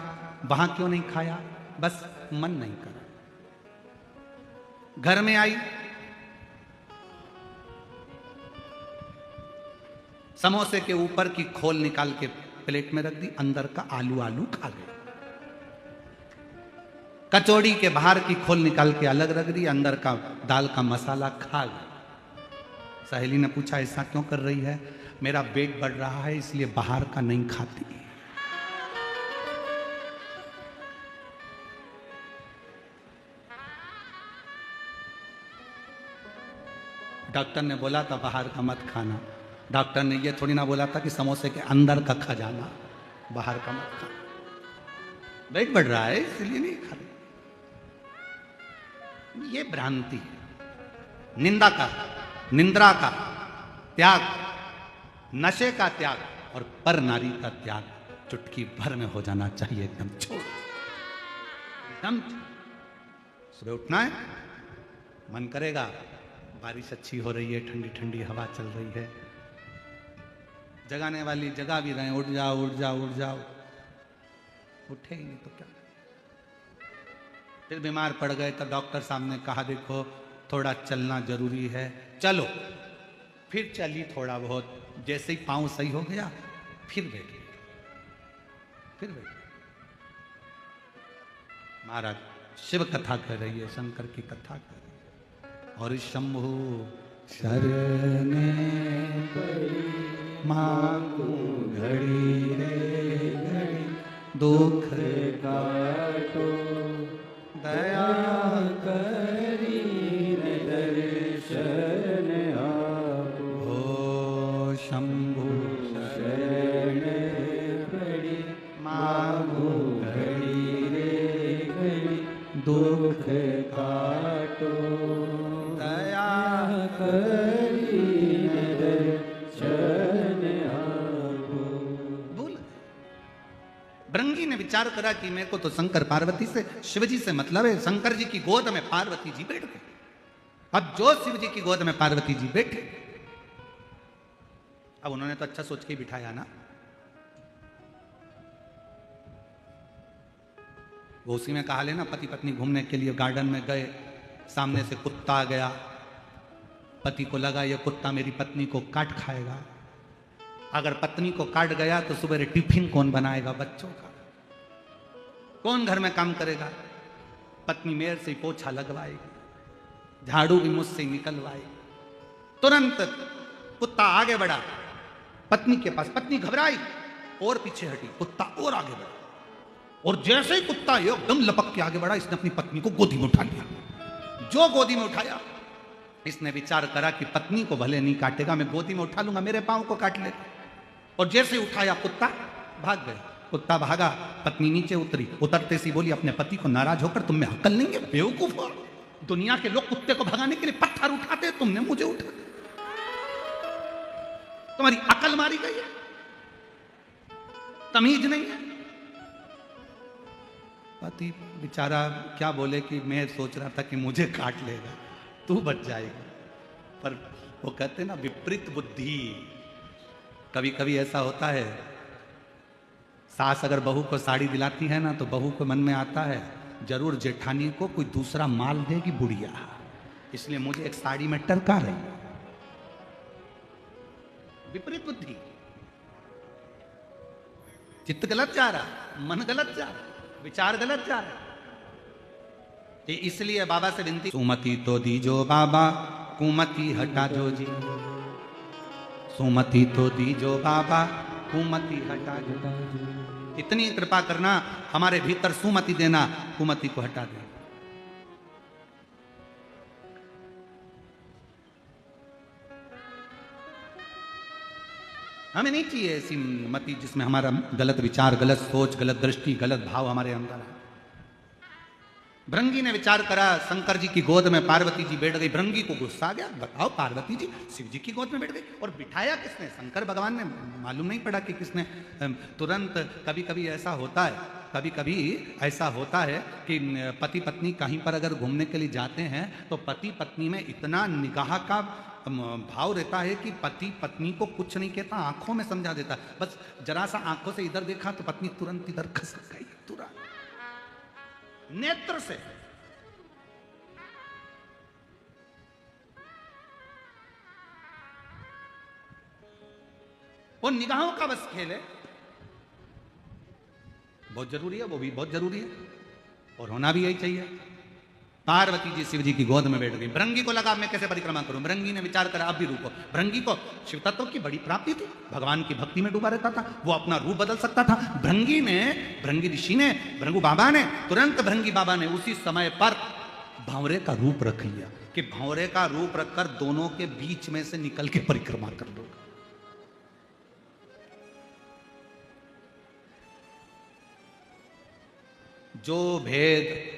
वहां क्यों नहीं खाया? बस मन नहीं करा। घर में आई, समोसे के ऊपर की खोल निकाल के प्लेट में रख दी, अंदर का आलू आलू खा गए। कचौड़ी के बाहर की खोल निकाल के अलग रख दी, अंदर का दाल का मसाला खा गए। सहेली ने पूछा ऐसा क्यों कर रही है? मेरा पेट बढ़ रहा है इसलिए बाहर का नहीं खाती। डॉक्टर ने बोला था बाहर का मत खाना, डॉक्टर ने ये थोड़ी ना बोला था कि समोसे के अंदर का खा जाना, बाहर का मत खाना। पेट बढ़ रहा है इसलिए नहीं खा रहे। ये भ्रांति है। निंद्रा का त्याग, नशे का त्याग और पर नारी का त्याग चुटकी भर में हो जाना चाहिए। एकदम छोड़, एकदम सुबह उठना है, मन करेगा बारिश अच्छी हो रही है, ठंडी ठंडी हवा चल रही है, जगाने वाली जगा भी रहे, उठ जाओ उठ जाओ उठ जाओ, उठे ही नहीं तो क्या। फिर बीमार पड़ गए तो डॉक्टर साहब ने कहा देखो थोड़ा चलना जरूरी है, चलो। फिर चली थोड़ा बहुत, जैसे ही पाँव सही हो गया फिर बैठ गए, फिर बैठ गए। महाराज शिव कथा कर रही है, शंकर की कथा कर रही है। और शंभु शरणे मांगू घड़ी रे घड़ी, दुख काटो दया करी दर्शन आपो। हो शंभु शरण पड़ी मांगो घड़ी रे घड़ी, दुख काटो दया करी दर्शन आपो। बोल। भृंगी ने विचार करा कि मेरे को तो शंकर पार्वती से, शिवजी से मतलब है। शंकर जी की गोद में पार्वती जी बैठ गए। अब जो शिव जी की गोद में पार्वती जी बैठे, अब उन्होंने तो अच्छा सोच के बिठाया ना, वो उसी में कहा लेना, पति पत्नी घूमने के लिए गार्डन में गए, सामने से कुत्ता आ गया, पति को लगा ये कुत्ता मेरी पत्नी को काट खाएगा। अगर पत्नी को काट गया तो सुबह टिफिन कौन बनाएगा बच्चों का, कौन घर में काम करेगा। पत्नी मेरे से पोछा लगवाएगी, झाड़ू भी मुझसे निकलवाएगी। तुरंत कुत्ता आगे बढ़ा पत्नी के पास, पत्नी घबराई और पीछे हटी, कुत्ता और आगे बढ़ा, और जैसे ही कुत्ता एकदम लपक के आगे बढ़ा, इसने अपनी पत्नी को गोदी में उठा लिया। जो गोदी में उठाया, इसने विचार करा कि पत्नी को भले नहीं काटेगा, मैं गोदी में उठा लूंगा, मेरे पांव को काट ले। और जैसे उठाया कुत्ता भाग गया। कुत्ता भागा, पत्नी नीचे उतरी, उतरते सी बोली अपने पति को नाराज होकर, तुम में अक्ल नहीं है बेवकूफ हो, दुनिया के लोग कुत्ते को भगाने के लिए पत्थर उठाते, तुमने मुझे उठा, तुम्हारी अकल मारी गई है, तमीज नहीं है। पति बेचारा क्या बोले कि मैं सोच रहा था कि मुझे काट लेगा, तू बच जाएगा। पर वो कहते ना विपरीत बुद्धि, कभी कभी ऐसा होता है, सास अगर बहू को साड़ी दिलाती है ना, तो बहू को मन में आता है जरूर जेठानी को कोई दूसरा माल देगी बुढ़िया, इसलिए मुझे एक साड़ी में टरका रही। विपरीत बुद्धि, चित्त गलत जा रहा, मन गलत जा रहा, विचार गलत जा रहा। इसलिए बाबा से विनती, सुमति तो दीजो बाबा, कुमति हटा जो जी। सुमति तो दीजो बाबा, कुमति हटा जो। इतनी कृपा करना, हमारे भीतर सुमति देना, कुमति को हटा दे। हमें नहीं चाहिए ऐसी मति जिसमें हमारा गलत विचार, गलत सोच, गलत दृष्टि, गलत भाव हमारे अंदर है। भृंगी ने विचार करा, शंकर जी की गोद में पार्वती जी बैठ गई। भृंगी को गुस्सा आ गया, बताओ पार्वती जी शिव जी की गोद में बैठ गई, और बिठाया किसने? शंकर भगवान ने। मालूम नहीं पड़ा कि किसने। तुरंत कभी कभी ऐसा होता है, कभी कभी ऐसा होता है कि पति पत्नी कहीं पर अगर घूमने के लिए जाते हैं, तो पति पत्नी में इतना निगाह का भाव रहता है कि पति पत्नी को कुछ नहीं कहता, आंखों में समझा देता। बस जरा सा आंखों से इधर देखा तो पत्नी तुरंत इधर खसक गई, तुरंत नेत्र से। वो निगाहों का बस खेल है, बहुत जरूरी है, वो भी बहुत जरूरी है, और होना भी यही चाहिए। पार्वती जी शिव जी की गोद में बैठ गई। भृंगी को लगा मैं कैसे परिक्रमा करूं। भृंगी ने विचार करा अब भी रुको। भृंगी को शिव तत्व की बड़ी प्राप्ति थी, भगवान की भक्ति में डूबा रहता था, वो अपना रूप बदल सकता था। भृंगी ऋषि ने, भृंगु बाबा ने, तुरंत भृंगी बाबा ने उसी समय पर भंवरे का रूप रख लिया कि भंवरे का रूप रखकर दोनों के बीच में से निकल के परिक्रमा कर लो। जो भेद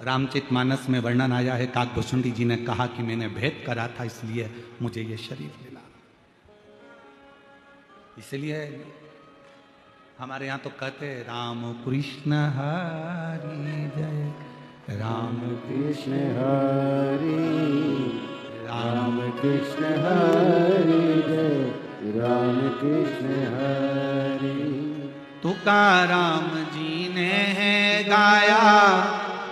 रामचरितमानस में वर्णन आया है, काकभूषुंडी जी ने कहा कि मैंने भेद करा था, इसलिए मुझे ये शरीर मिला। इसलिए हमारे यहाँ तो कहते राम कृष्ण हरि जय, राम कृष्ण हरि, राम कृष्ण हरि जय, राम कृष्ण हरि। तुकाराम जी ने है गाया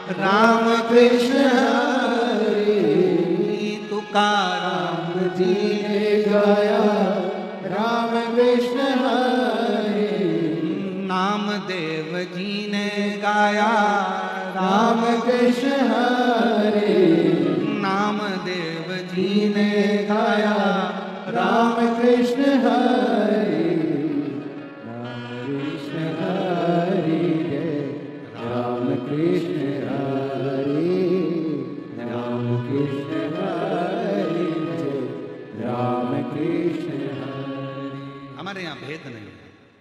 राम कृष्ण हरि, तुकाराम जी ने गाया राम कृष्ण हरि। नामदेव जी ने गाया कृष्ण हरे, नामदेव जी जी ने गाया राम कृष्ण हरे, राम कृष्ण हरे जय, राम कृष्ण हरे, राम कृष्ण हरे जय, राम कृष्ण हरे। हमारे यहाँ भेद नहीं है।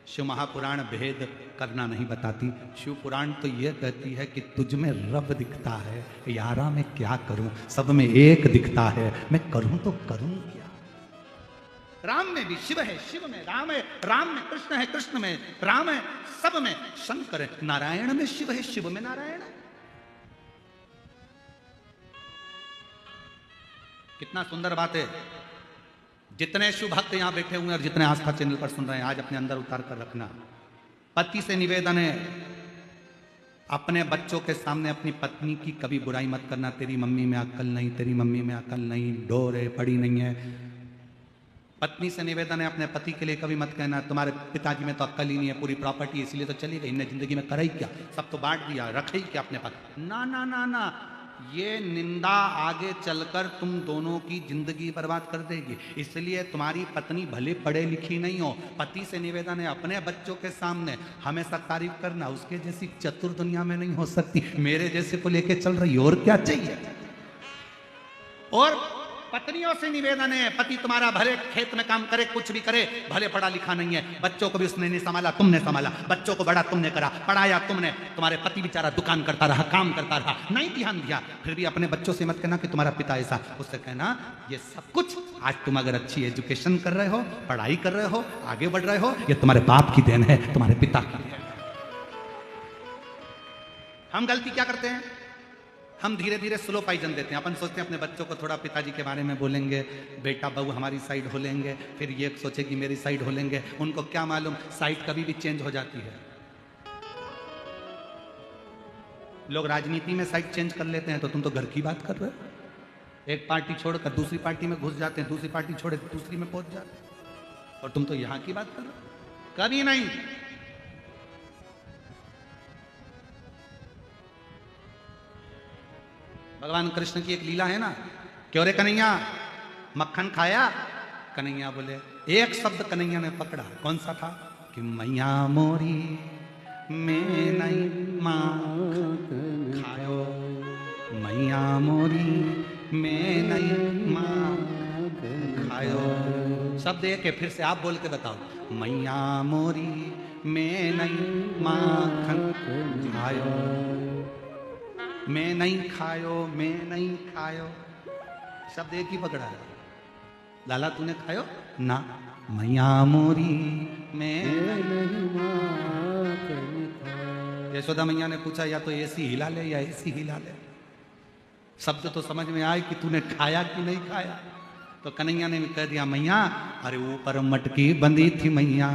शिव महापुराण भेद करना नहीं बताती। शिव पुराण तो यह कहती है कि तुझ में रब दिखता है, यारा मैं क्या करूं, सब में एक दिखता है, मैं करूं तो करूं क्या। राम में भी शिव है, शिव में राम है, राम में कृष्ण है, कृष्ण में राम है, सब में शंकर है। नारायण में शिव है, शिव में नारायण है। कितना सुंदर बात है। जितने शिव भक्त यहां बैठे हुए हैं और जितने आस्था चैनल पर सुन रहे हैं, आज अपने अंदर उतार कर रखना। पति से निवेदन है, अपने बच्चों के सामने अपनी पत्नी की कभी बुराई मत करना। तेरी मम्मी में अक्ल नहीं, तेरी मम्मी में अक्ल नहीं, डोर है, पड़ी नहीं है। पत्नी से निवेदन है, अपने पति के लिए कभी मत कहना तुम्हारे पिताजी में तो अक्ल ही नहीं है, पूरी प्रॉपर्टी इसलिए तो चली गई, इन्हें जिंदगी में करे ही क्या, सब तो बांट दिया, रखे ही क्या अपने पास। ना ना ना ना, ये निंदा आगे चलकर तुम दोनों की जिंदगी बर्बाद कर देगी। इसलिए तुम्हारी पत्नी भले पढ़े लिखी नहीं हो, पति से निवेदन है अपने बच्चों के सामने हमेशा तारीफ करना। उसके जैसी चतुर दुनिया में नहीं हो सकती, मेरे जैसे को लेके चल रही, और क्या चाहिए। और पत्नियों से निवेदन है, पति तुम्हारा भले खेत में काम करे, कुछ भी करे, भले पढ़ा लिखा नहीं है, बच्चों को भी उसने नहीं संभाला, तुमने संभाला, बच्चों को बड़ा तुमने करा, पढ़ाया तुमने। तुम्हारे पति बेचारा दुकान करता रहा, काम करता रहा, नहीं ध्यान दिया। फिर भी अपने बच्चों से मत कहना कि तुम्हारा पिता ऐसा, उससे कहना ये सब कुछ आज तुम अगर अच्छी एजुकेशन कर रहे हो, पढ़ाई कर रहे हो, आगे बढ़ रहे हो, ये तुम्हारे बाप की देन है, तुम्हारे पिता की देन है। हम गलती क्या करते हैं, हम धीरे धीरे स्लो पाइजन देते हैं। अपन सोचते हैं अपने बच्चों को थोड़ा पिताजी के बारे में बोलेंगे, बेटा बहू हमारी साइड हो लेंगे, फिर ये सोचे कि मेरी साइड हो लेंगे। उनको क्या मालूम साइड कभी भी चेंज हो जाती है। लोग राजनीति में साइड चेंज कर लेते हैं, तो तुम तो घर की बात कर रहे हो। एक पार्टी छोड़कर दूसरी पार्टी में घुस जाते हैं, दूसरी पार्टी छोड़े दूसरी में पहुंच जाते हैं, और तुम तो यहां की बात कर रहे हो। कभी नहीं। भगवान कृष्ण की एक लीला है ना, क्यों रे कन्हैया मक्खन खाया? कन्हैया बोले, एक शब्द कन्हैया ने पकड़ा, कौन सा था? कि मैया मोरी मैं नहीं माखन खायो, मैया मोरी मैं नहीं माखन खायो। शब्द एक है, फिर से आप बोल के बताओ, मैया मोरी मैं नहीं माखन खायो, मैं नहीं खायो, मैं नहीं खायो। शब्द एक ही पकड़ा है। लाला तूने खायो ना? मैया मोरी मैं नहीं माखन खायो। यशोदा मैया ने पूछा, या तो ऐसी हिला ले या ऐसी हिला ले, शब्द तो समझ में आए कि तूने खाया कि नहीं खाया। तो कन्हैया ने कह दिया, मैया अरे ऊपर मटकी बंधी थी मैया,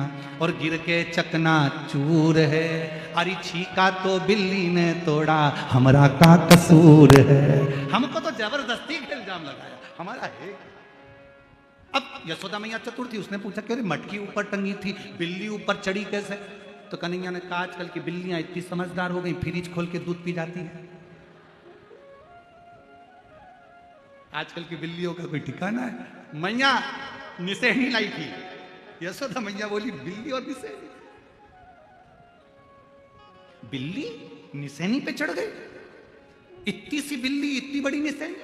और गिर के चकना चूर है, अरे छीका तो बिल्ली ने तोड़ा, हमारा का कसूर है। हमको तो जबरदस्ती का इल्जाम लगाया, हमारा है। अब यशोदा मैया चतुर थी, उसने पूछा कि अरे मटकी ऊपर टंगी थी, बिल्ली ऊपर चढ़ी कैसे? तो कन्हैया ने कहा, आजकल की बिल्लियां इतनी समझदार हो गई, फ्रिज खोल के दूध पी जाती है। आजकल की बिल्लियों का कोई ठिकाना है? मैया निसेनी लाई थी। यशोदा मैया बोली, बिल्ली और निसेनी? बिल्ली निसेनी पे चढ़ गई? इतनी सी बिल्ली, इतनी बड़ी निसेनी?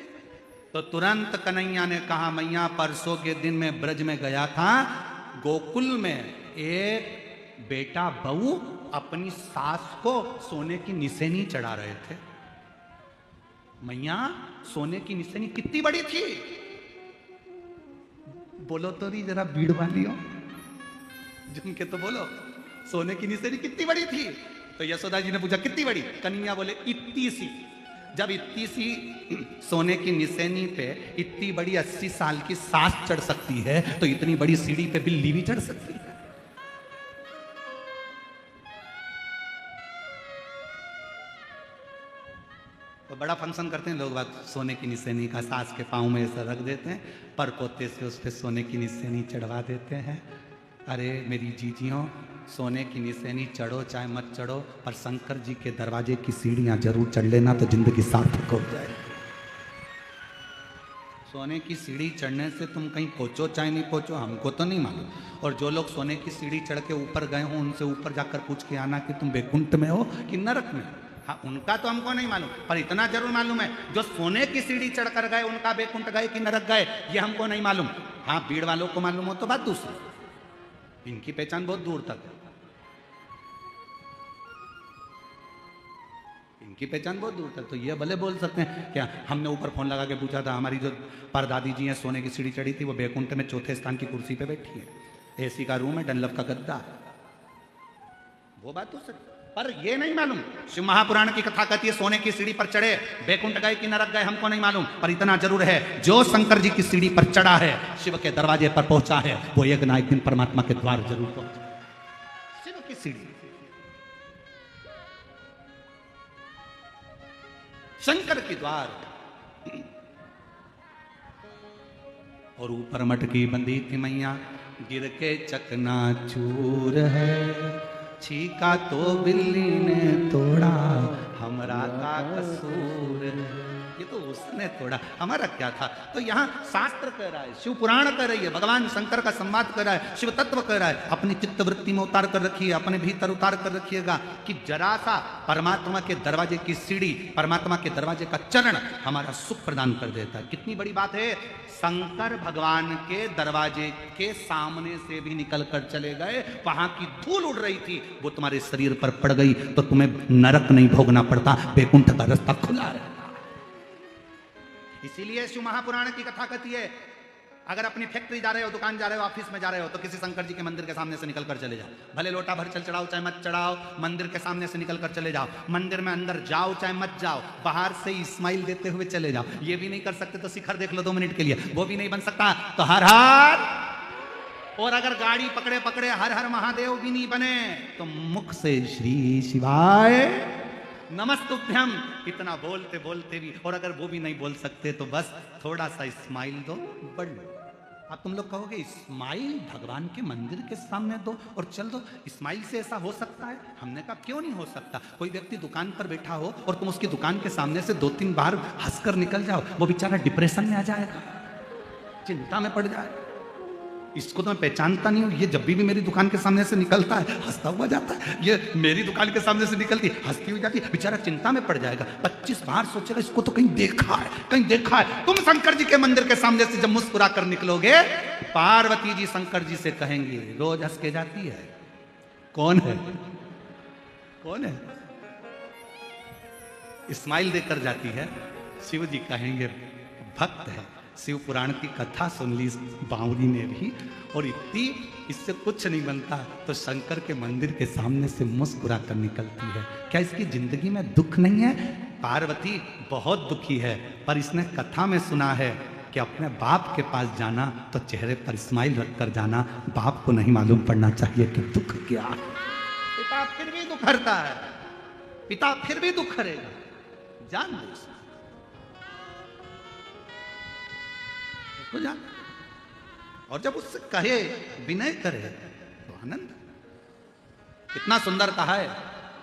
तो तुरंत कन्हैया ने कहा, मैया परसों के दिन में ब्रज में गया था, गोकुल में एक बेटा बहू अपनी सास को सोने की निसेनी चढ़ा रहे थे। मैया सोने की निशानी कितनी बड़ी थी? बोलो तो नहीं, जरा भीड़ वालियों झुम के तो बोलो, सोने की निशानी कितनी बड़ी थी? तो यशोदा जी ने पूछा, कितनी बड़ी? कन्हैया बोले, इतनी सी। जब इतनी सी सोने की निशानी पे इतनी बड़ी 80 साल की सास चढ़ सकती है, तो इतनी बड़ी सीढ़ी पे बिल्ली भी चढ़ सकती है। तो बड़ा फंक्शन करते हैं लोग बात, सोने की निशानी का सास के पाँव में ऐसा रख देते हैं, पर पोते से उस पर सोने की निशानी चढ़वा देते हैं। अरे मेरी जीजियों, सोने की निशानी चढ़ो चाहे मत चढ़ो, पर शंकर जी के दरवाजे की सीढ़ियां जरूर चढ़ लेना तो जिंदगी सार्थक हो जाए। सोने की सीढ़ी चढ़ने से तुम कहीं पहुंचो चाहे नहीं पहुंचो हमको तो नहीं मालूम, और जो लोग सोने की सीढ़ी चढ़ के ऊपर गए हो उनसे ऊपर जाकर पूछ के आना कि तुम बैकुंठ में हो कि नरक में। हाँ, उनका तो हमको नहीं मालूम, पर इतना जरूर मालूम है जो सोने की सीढ़ी चढ़कर गए उनका बैकुंठ गए कि नरक गए ये हमको नहीं मालूम। हाँ, भीड़ वालों को मालूम हो तो बात दूसरी, इनकी पहचान बहुत दूर तक है, इनकी पहचान बहुत दूर तक। तो ये भले बोल सकते हैं क्या, हमने ऊपर फोन लगा के पूछा था, हमारी जो परदादी जी हैं सोने की सीढ़ी चढ़ी थी वो बैकुंठ में चौथे स्थान की कुर्सी पे बैठी है, एसी का रूम है, डनलप का गद्दा है, वो बात हो सकती। पर ये नहीं मालूम, शिव महापुराण की कथा कहती है सोने की सीढ़ी पर चढ़े बैकुंठ गए कि नरक गए हमको नहीं मालूम, पर इतना जरूर है जो शंकर जी की सीढ़ी पर चढ़ा है, शिव के दरवाजे पर पहुंचा है, वो एक ना एक दिन परमात्मा के द्वार जरूर पहुंचा। शिव की सीढ़ी, शंकर की द्वार, और ऊपर मटकी बंधी थी मैया, गिर के चकना चूर है, छीका तो बिल्ली ने तोड़ा, हमरा का कसूर है। ये तो उसने तोड़ा, हमारा क्या था। तो यहाँ शास्त्र कह रहा है, शिव पुराण कह रही है, भगवान शंकर का संवाद कर रहा है, शिव तत्व कह रहा है, अपनी चित्त वृत्ति में उतार कर रखिए, अपने भीतर उतार कर रखिएगा कि जरा सा परमात्मा के दरवाजे की सीढ़ी, परमात्मा के दरवाजे का चरण हमारा सुख प्रदान कर देता है। कितनी बड़ी बात है, शंकर भगवान के दरवाजे के सामने से भी निकल कर चले गए, वहां की धूल उड़ रही थी, वो तुम्हारे शरीर पर पड़ गई तो तुम्हें नरक नहीं भोगना पड़ता, बैकुंठ का रास्ता खुला रहता। इसीलिए शिव महापुराण की कथा कहती है, अगर अपनी फैक्ट्री जा रहे हो, दुकान जा रहे हो, ऑफिस में जा रहे हो, तो किसी शंकर जी के मंदिर के सामने से निकल कर चले जाओ, भले लोटा भर चल चढ़ाओ चाहे मत चढ़ाओ, मंदिर के सामने से निकल कर चले जाओ, मंदिर में अंदर जाओ चाहे मत जाओ, बाहर से इस्माइल देते हुए चले जाओ। ये भी नहीं कर सकते तो शिखर देख लो 2 मिनट के लिए, वो भी नहीं बन सकता तो हर हर, और अगर गाड़ी पकड़े पकड़े हर हर महादेव भी नहीं बने तो मुख से श्री शिवाय नमस्तुभ्यम इतना बोलते बोलते भी, और अगर वो भी नहीं बोल सकते तो बस थोड़ा सा स्माइल दो, बढ़ लो। अब तुम लोग कहोगे स्माइल भगवान के मंदिर के सामने दो और चल दो, स्माइल से ऐसा हो सकता है? हमने कहा क्यों नहीं हो सकता। कोई व्यक्ति दुकान पर बैठा हो और तुम उसकी दुकान के सामने से 2-3 बार हंसकर निकल जाओ, वो बेचारा डिप्रेशन में आ जाएगा, चिंता में पड़ जाएगा। इसको तो मैं पहचानता नहीं हूँ, ये जब भी मेरी दुकान के सामने से निकलता है हंसता हुआ जाता है, ये मेरी दुकान के सामने से निकलती हंसती हुई जाती है, बेचारा चिंता में पड़ जाएगा, 25 बार सोचेगा इसको तो कहीं देखा है, कहीं देखा है। तुम शंकर जी के मंदिर के सामने से जब मुस्कुरा कर निकलोगे, पार्वती जी शंकर जी से कहेंगे रोज हंस के जाती है, कौन है, कौन है, स्माइल देकर जाती है। शिव जी कहेंगे भक्त है। शिव पुराण की कथा सुन ली बावरी ने भी, और इतनी इससे कुछ नहीं बनता तो शंकर के मंदिर के सामने से मुस्कुरा कर निकलती है। क्या इसकी जिंदगी में दुख नहीं है? पार्वती बहुत दुखी है, पर इसने कथा में सुना है कि अपने बाप के पास जाना तो चेहरे पर स्माइल रखकर जाना, बाप को नहीं मालूम पड़ना चाहिए कि दुख क्या है। पिता फिर भी दुख हरता है, पिता फिर भी दुख हरेगा, जान दो जान। और जब उससे कहे, विनय करे तो आनंद। कितना सुंदर कहा है,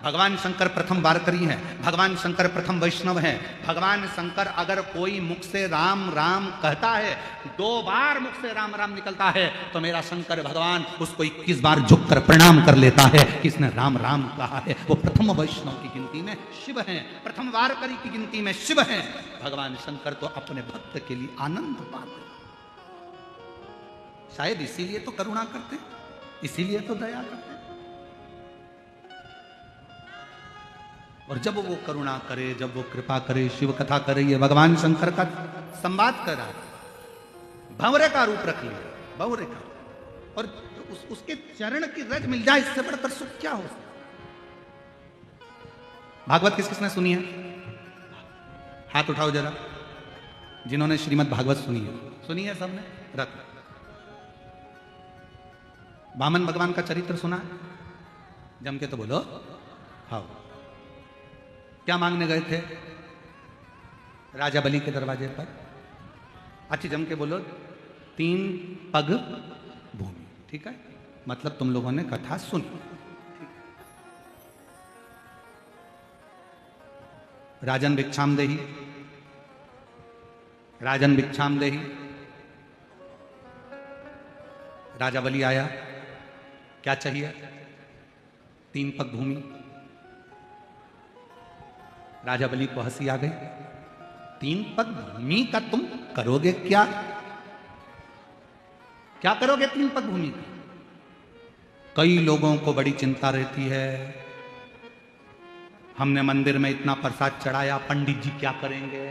भगवान शंकर प्रथम वारकरी हैं, भगवान शंकर प्रथम वैष्णव हैं। भगवान शंकर अगर कोई मुख से राम राम कहता है, 2 बार मुख से राम राम निकलता है, तो मेरा शंकर भगवान उसको 21 बार झुककर प्रणाम कर लेता है कि इसने राम राम कहा है। वो प्रथम वैष्णव की गिनती में शिव हैं, प्रथम वारकरी की गिनती में शिव हैं। भगवान शंकर तो अपने भक्त के लिए आनंद पाते, शायद इसीलिए तो करुणा करते, इसीलिए तो दया करते। और जब वो करुणा करे, जब वो कृपा करे, शिव कथा करे, ये भगवान शंकर का संवाद कर रहा है, भंवरे का रूप रख लिया, भंवरे का, और उसके चरण की रज मिल जाए, इससे बढ़कर सुख क्या हो। भागवत किस किसने सुनी है? हाथ उठाओ जरा, जिन्होंने श्रीमद् भागवत सुनी है। सुनी है सबने? रख। वामन भगवान का चरित्र सुना है? जम के तो बोलो। हाँ, क्या मांगने गए थे राजा बलि के दरवाजे पर? अच्छी जम के बोलो, 3 पग भूमि, ठीक है। मतलब तुम लोगों ने कथा सुनी। राजन भिक्षाम देही, राजन भिक्षाम देही। राजा बलि आया, क्या चाहिए? 3 पग भूमि। राजा बलि को हंसी आ गई, 3 पग भूमि का तुम करोगे क्या? क्या करोगे 3 पग भूमि का? कई लोगों को बड़ी चिंता रहती है, हमने मंदिर में इतना प्रसाद चढ़ाया, पंडित जी क्या करेंगे?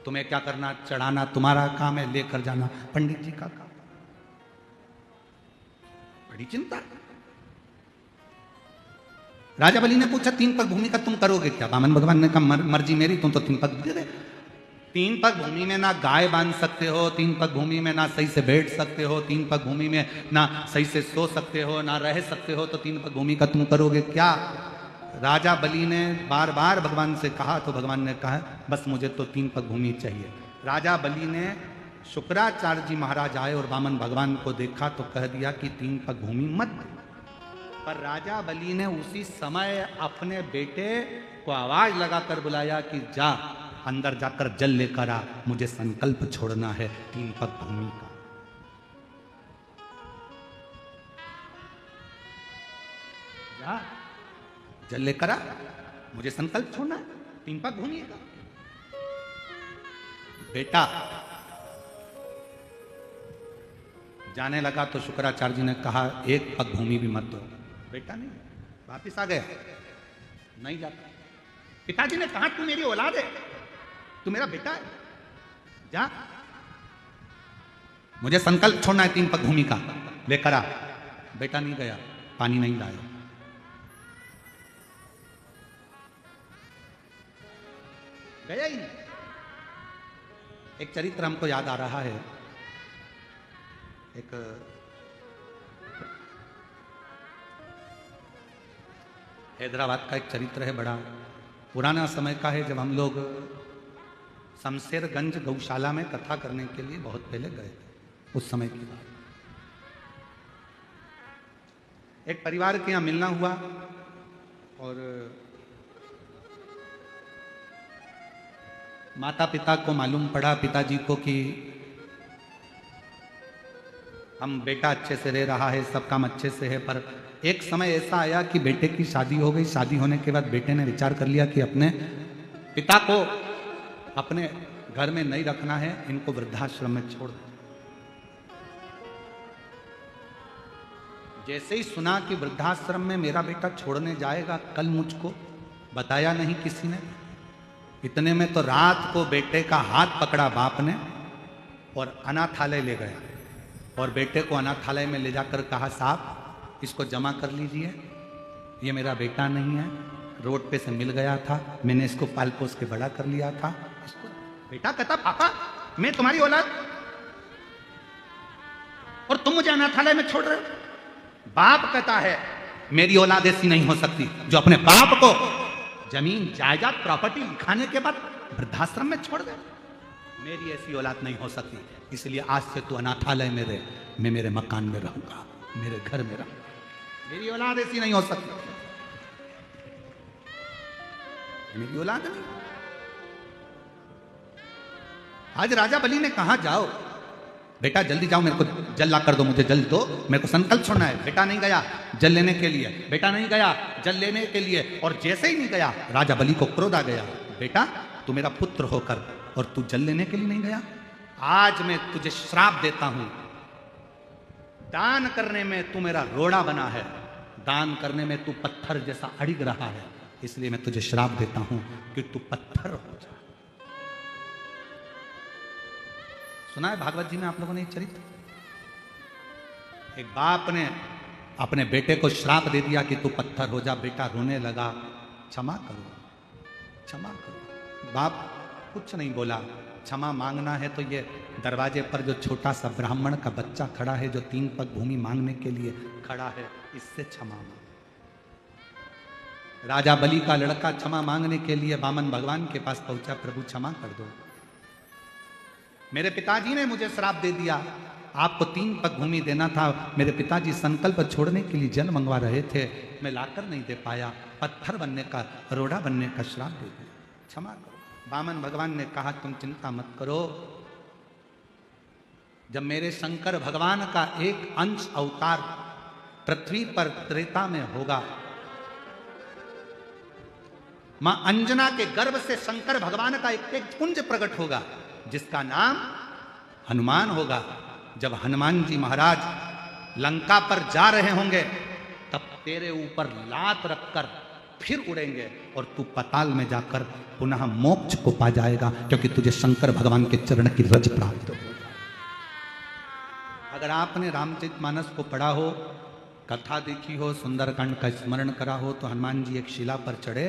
तुम्हें क्या करना, चढ़ाना तुम्हारा काम है, लेकर जाना पंडित जी का काम। बड़ी चिंता। राजा बलि ने पूछा 3 पग भूमि का तुम करोगे क्या? वामन भगवान ने कहा मर्जी मेरी, तुम तो 3 पग दे दे। 3 पग भूमि में ना गाय बांध सकते हो, 3 पग भूमि में ना सही से बैठ सकते हो, 3 पग भूमि में ना सही से सो सकते हो, ना रह सकते हो, तो 3 पग भूमि का तुम करोगे क्या? राजा बलि ने बार बार भगवान से कहा तो भगवान ने कहा बस मुझे तो 3 पग भूमि चाहिए। राजा बलि ने शुक्राचार्य जी महाराज आए और वामन भगवान को देखा तो कह दिया कि 3 पग भूमि मत दो। पर राजा बलि ने उसी समय अपने बेटे को आवाज लगाकर बुलाया कि जा अंदर जाकर जल लेकर आ, मुझे संकल्प छोड़ना है 3 पग भूमि का। जा जल लेकर आ, मुझे संकल्प छोड़ना है 3 पग भूमि का। बेटा जाने लगा तो शुक्राचार्य जी ने कहा 1 पग भूमि भी मत दो। बेटा नहीं, वापिस आ गया, नहीं जाता। पिताजी ने कहा तू मेरी औलाद है, तू मेरा बेटा है, जा, मुझे संकल्प छोड़ना है 3 पग भूमि का, लेकर आ। बेटा नहीं गया, पानी नहीं लाया। गया ही नहीं। एक चरित्र हमको याद आ रहा है, एक हैदराबाद का एक चरित्र है, बड़ा पुराना समय का है, जब हम लोग शमशेरगंज गौशाला में कथा करने के लिए बहुत पहले गए थे। उस समय की बात, एक परिवार के यहाँ मिलना हुआ और माता पिता को मालूम पड़ा, पिताजी को, कि हम बेटा अच्छे से रह रहा है, सब काम अच्छे से है, पर एक समय ऐसा आया कि बेटे की शादी हो गई। शादी होने के बाद बेटे ने विचार कर लिया कि अपने पिता को अपने घर में नहीं रखना है, इनको वृद्धाश्रम में छोड़ दो। जैसे ही सुना कि वृद्धाश्रम में मेरा बेटा छोड़ने जाएगा, कल मुझको बताया नहीं किसी ने। इतने में तो रात को बेटे का हाथ पकड़ा बाप ने और अनाथालय ले गया, और बेटे को अनाथालय में ले जाकर कहा साहब इसको जमा कर लीजिए, ये मेरा बेटा नहीं है, रोड पे से मिल गया था, मैंने इसको पाल पोस के बड़ा कर लिया था। इसको बेटा कहता पापा मैं तुम्हारी औलाद और तुम मुझे अनाथालय में छोड़ रहे हो। बाप कहता है मेरी औलाद ऐसी नहीं हो सकती जो अपने बाप को जमीन जायदाद प्रॉपर्टी लिखाने के बाद वृद्धाश्रम में छोड़ दे। मेरी ऐसी औलाद नहीं हो सकती, इसलिए आज से तू अनाथालय में रहे, मैं मेरे मकान में रहूंगा, मेरे घर में रहूंगा। मेरी औलाद ऐसी नहीं हो सकती, मेरी औलाद नहीं। आज राजा बलि ने कहा जाओ बेटा जल्दी जाओ, मेरे को जल ला कर दो, मुझे जल दो, मेरे को संकल्प छोड़ना है। बेटा नहीं गया जल लेने के लिए, बेटा नहीं गया जल लेने के लिए, और जैसे ही नहीं गया राजा बलि को क्रोध आ गया, बेटा तू मेरा पुत्र होकर और तू जल लेने के लिए नहीं गया, आज मैं तुझे श्राप देता हूं। दान करने में तू मेरा रोड़ा बना है, दान करने में तू पत्थर जैसा अड़िग रहा है, इसलिए मैं तुझे श्राप देता हूं कि तू पत्थर हो जा। सुना है भागवत जी में आप लोगों ने एक चरित्र, एक बाप ने अपने बेटे को श्राप दे दिया कि तू पत्थर हो जा। बेटा रोने लगा, क्षमा करो क्षमा करो। बाप कुछ नहीं बोला, क्षमा मांगना है तो ये दरवाजे पर जो छोटा सा ब्राह्मण का बच्चा खड़ा है, जो 3 पग भूमि मांगने के लिए खड़ा है, इससे क्षमा मांग। राजा बलि का लड़का क्षमा मांगने के लिए वामन भगवान के पास पहुंचा, प्रभु क्षमा कर दो, मेरे पिताजी ने मुझे श्राप दे दिया आपको 3 पग भूमि देना था, मेरे पिताजी संकल्प छोड़ने के लिए जल मंगवा रहे थे, मैं लाकर नहीं दे पाया, पत्थर बनने का, रोड़ा बनने का श्राप दे दिया, क्षमा करो। वामन भगवान ने कहा तुम चिंता मत करो, जब मेरे शंकर भगवान का एक अंश अवतार पृथ्वी पर त्रेता में होगा, मां अंजना के गर्भ से शंकर भगवान का एक पुंज प्रकट होगा जिसका नाम हनुमान होगा। जब हनुमान जी महाराज लंका पर जा रहे होंगे तब तेरे ऊपर लात रखकर फिर उड़ेंगे और तू पाताल में जाकर पुनः मोक्ष को पा जाएगा, क्योंकि तुझे शंकर भगवान के चरण की रज प्राप्त हो। अगर आपने रामचरितमानस को पढ़ा हो, कथा देखी हो, सुंदरकांड का स्मरण करा हो, तो हनुमान जी एक शिला पर चढ़े,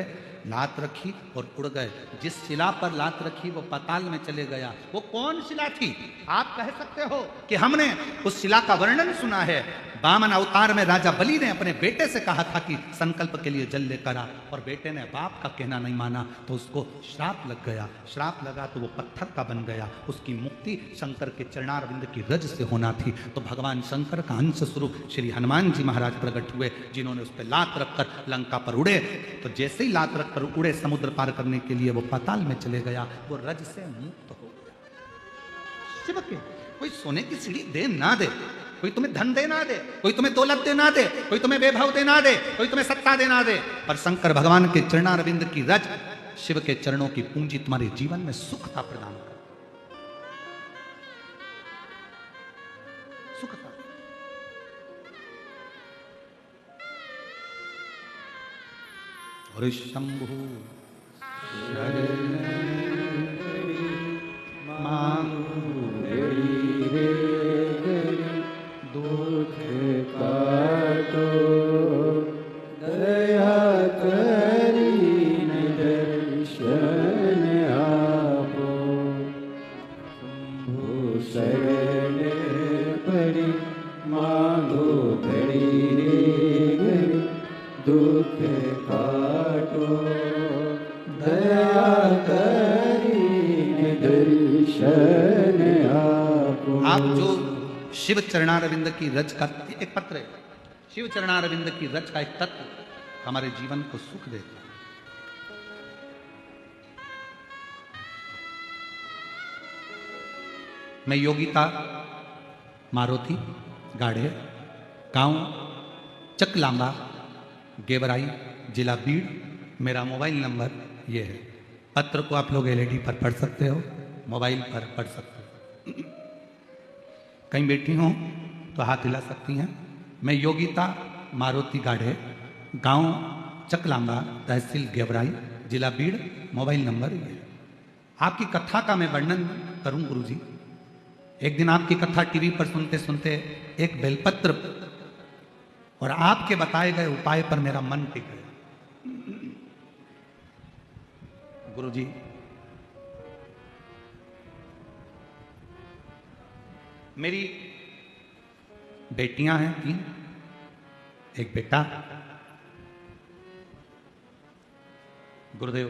लात रखी और उड़ गए। जिस शिला पर लात रखी वो पाताल में चले गया। वो कौन शिला थी? आप कह सकते हो कि हमने उस शिला का वर्णन सुना है। वामन अवतार में राजा बलि ने अपने बेटे से कहा था कि संकल्प के लिए जल लेकर आ, और बेटे ने बाप का कहना नहीं माना तो उसको श्राप लग गया। श्राप लगा तो वो पत्थर का बन गया। उसकी मुक्ति शंकर के चरणारविंद की रज से होना थी। तो भगवान शंकर का अंश स्वरूप श्री हनुमान जी महाराज प्रकट हुए, जिन्होंने उस पर लात रखकर लंका पर उड़े। तो जैसे ही लात रखकर उड़े समुद्र पार करने के लिए वो पाताल में चले गया, वो रज से मुक्त हो गया। शिव के कोई सोने की सीढ़ी दे ना दे, कोई तुम्हें धन दे ना दे, कोई तुम्हें दौलत दे ना दे, कोई तुम्हें वैभव दे ना दे, कोई तुम्हें सत्ता दे ना दे, पर शंकर भगवान के चरणारविंद की रज, शिव के चरणों की पूंजी तुम्हारे जीवन में सुखता प्रदान कर, सुखता। और शंभु दुख काटो दया करीन दर्शन आपो, शंभु शरण पड़ी मांगो घड़ी रे घड़ी, दुख काटो दया करीन दर्शन आपो। आप जो शिव चरणारविंद की रज का एक पत्र है, शिव चरणारविंद की रज का एक तत्व हमारे जीवन को सुख देता है। मैं योगिता मारुति गाढ़े, गांव चकलांबा, गेवराई, जिला बीड़, मेरा मोबाइल नंबर ये है। पत्र को आप लोग एलईडी पर पढ़ सकते हो, मोबाइल पर पढ़ सकते हो। कहीं बैठी हों तो हाथ हिला सकती हैं। मैं योगिता मारुति गाढ़े, गांव चकलांबा, तहसील गेवराई, जिला बीड़, मोबाइल नंबर ये है। आपकी कथा का मैं वर्णन करूं गुरुजी। एक दिन आपकी कथा टीवी पर सुनते सुनते एक बेलपत्र और आपके बताए गए उपाय पर मेरा मन टिक गया। गुरुजी, मेरी बेटियां हैं 3, एक बेटा। गुरुदेव,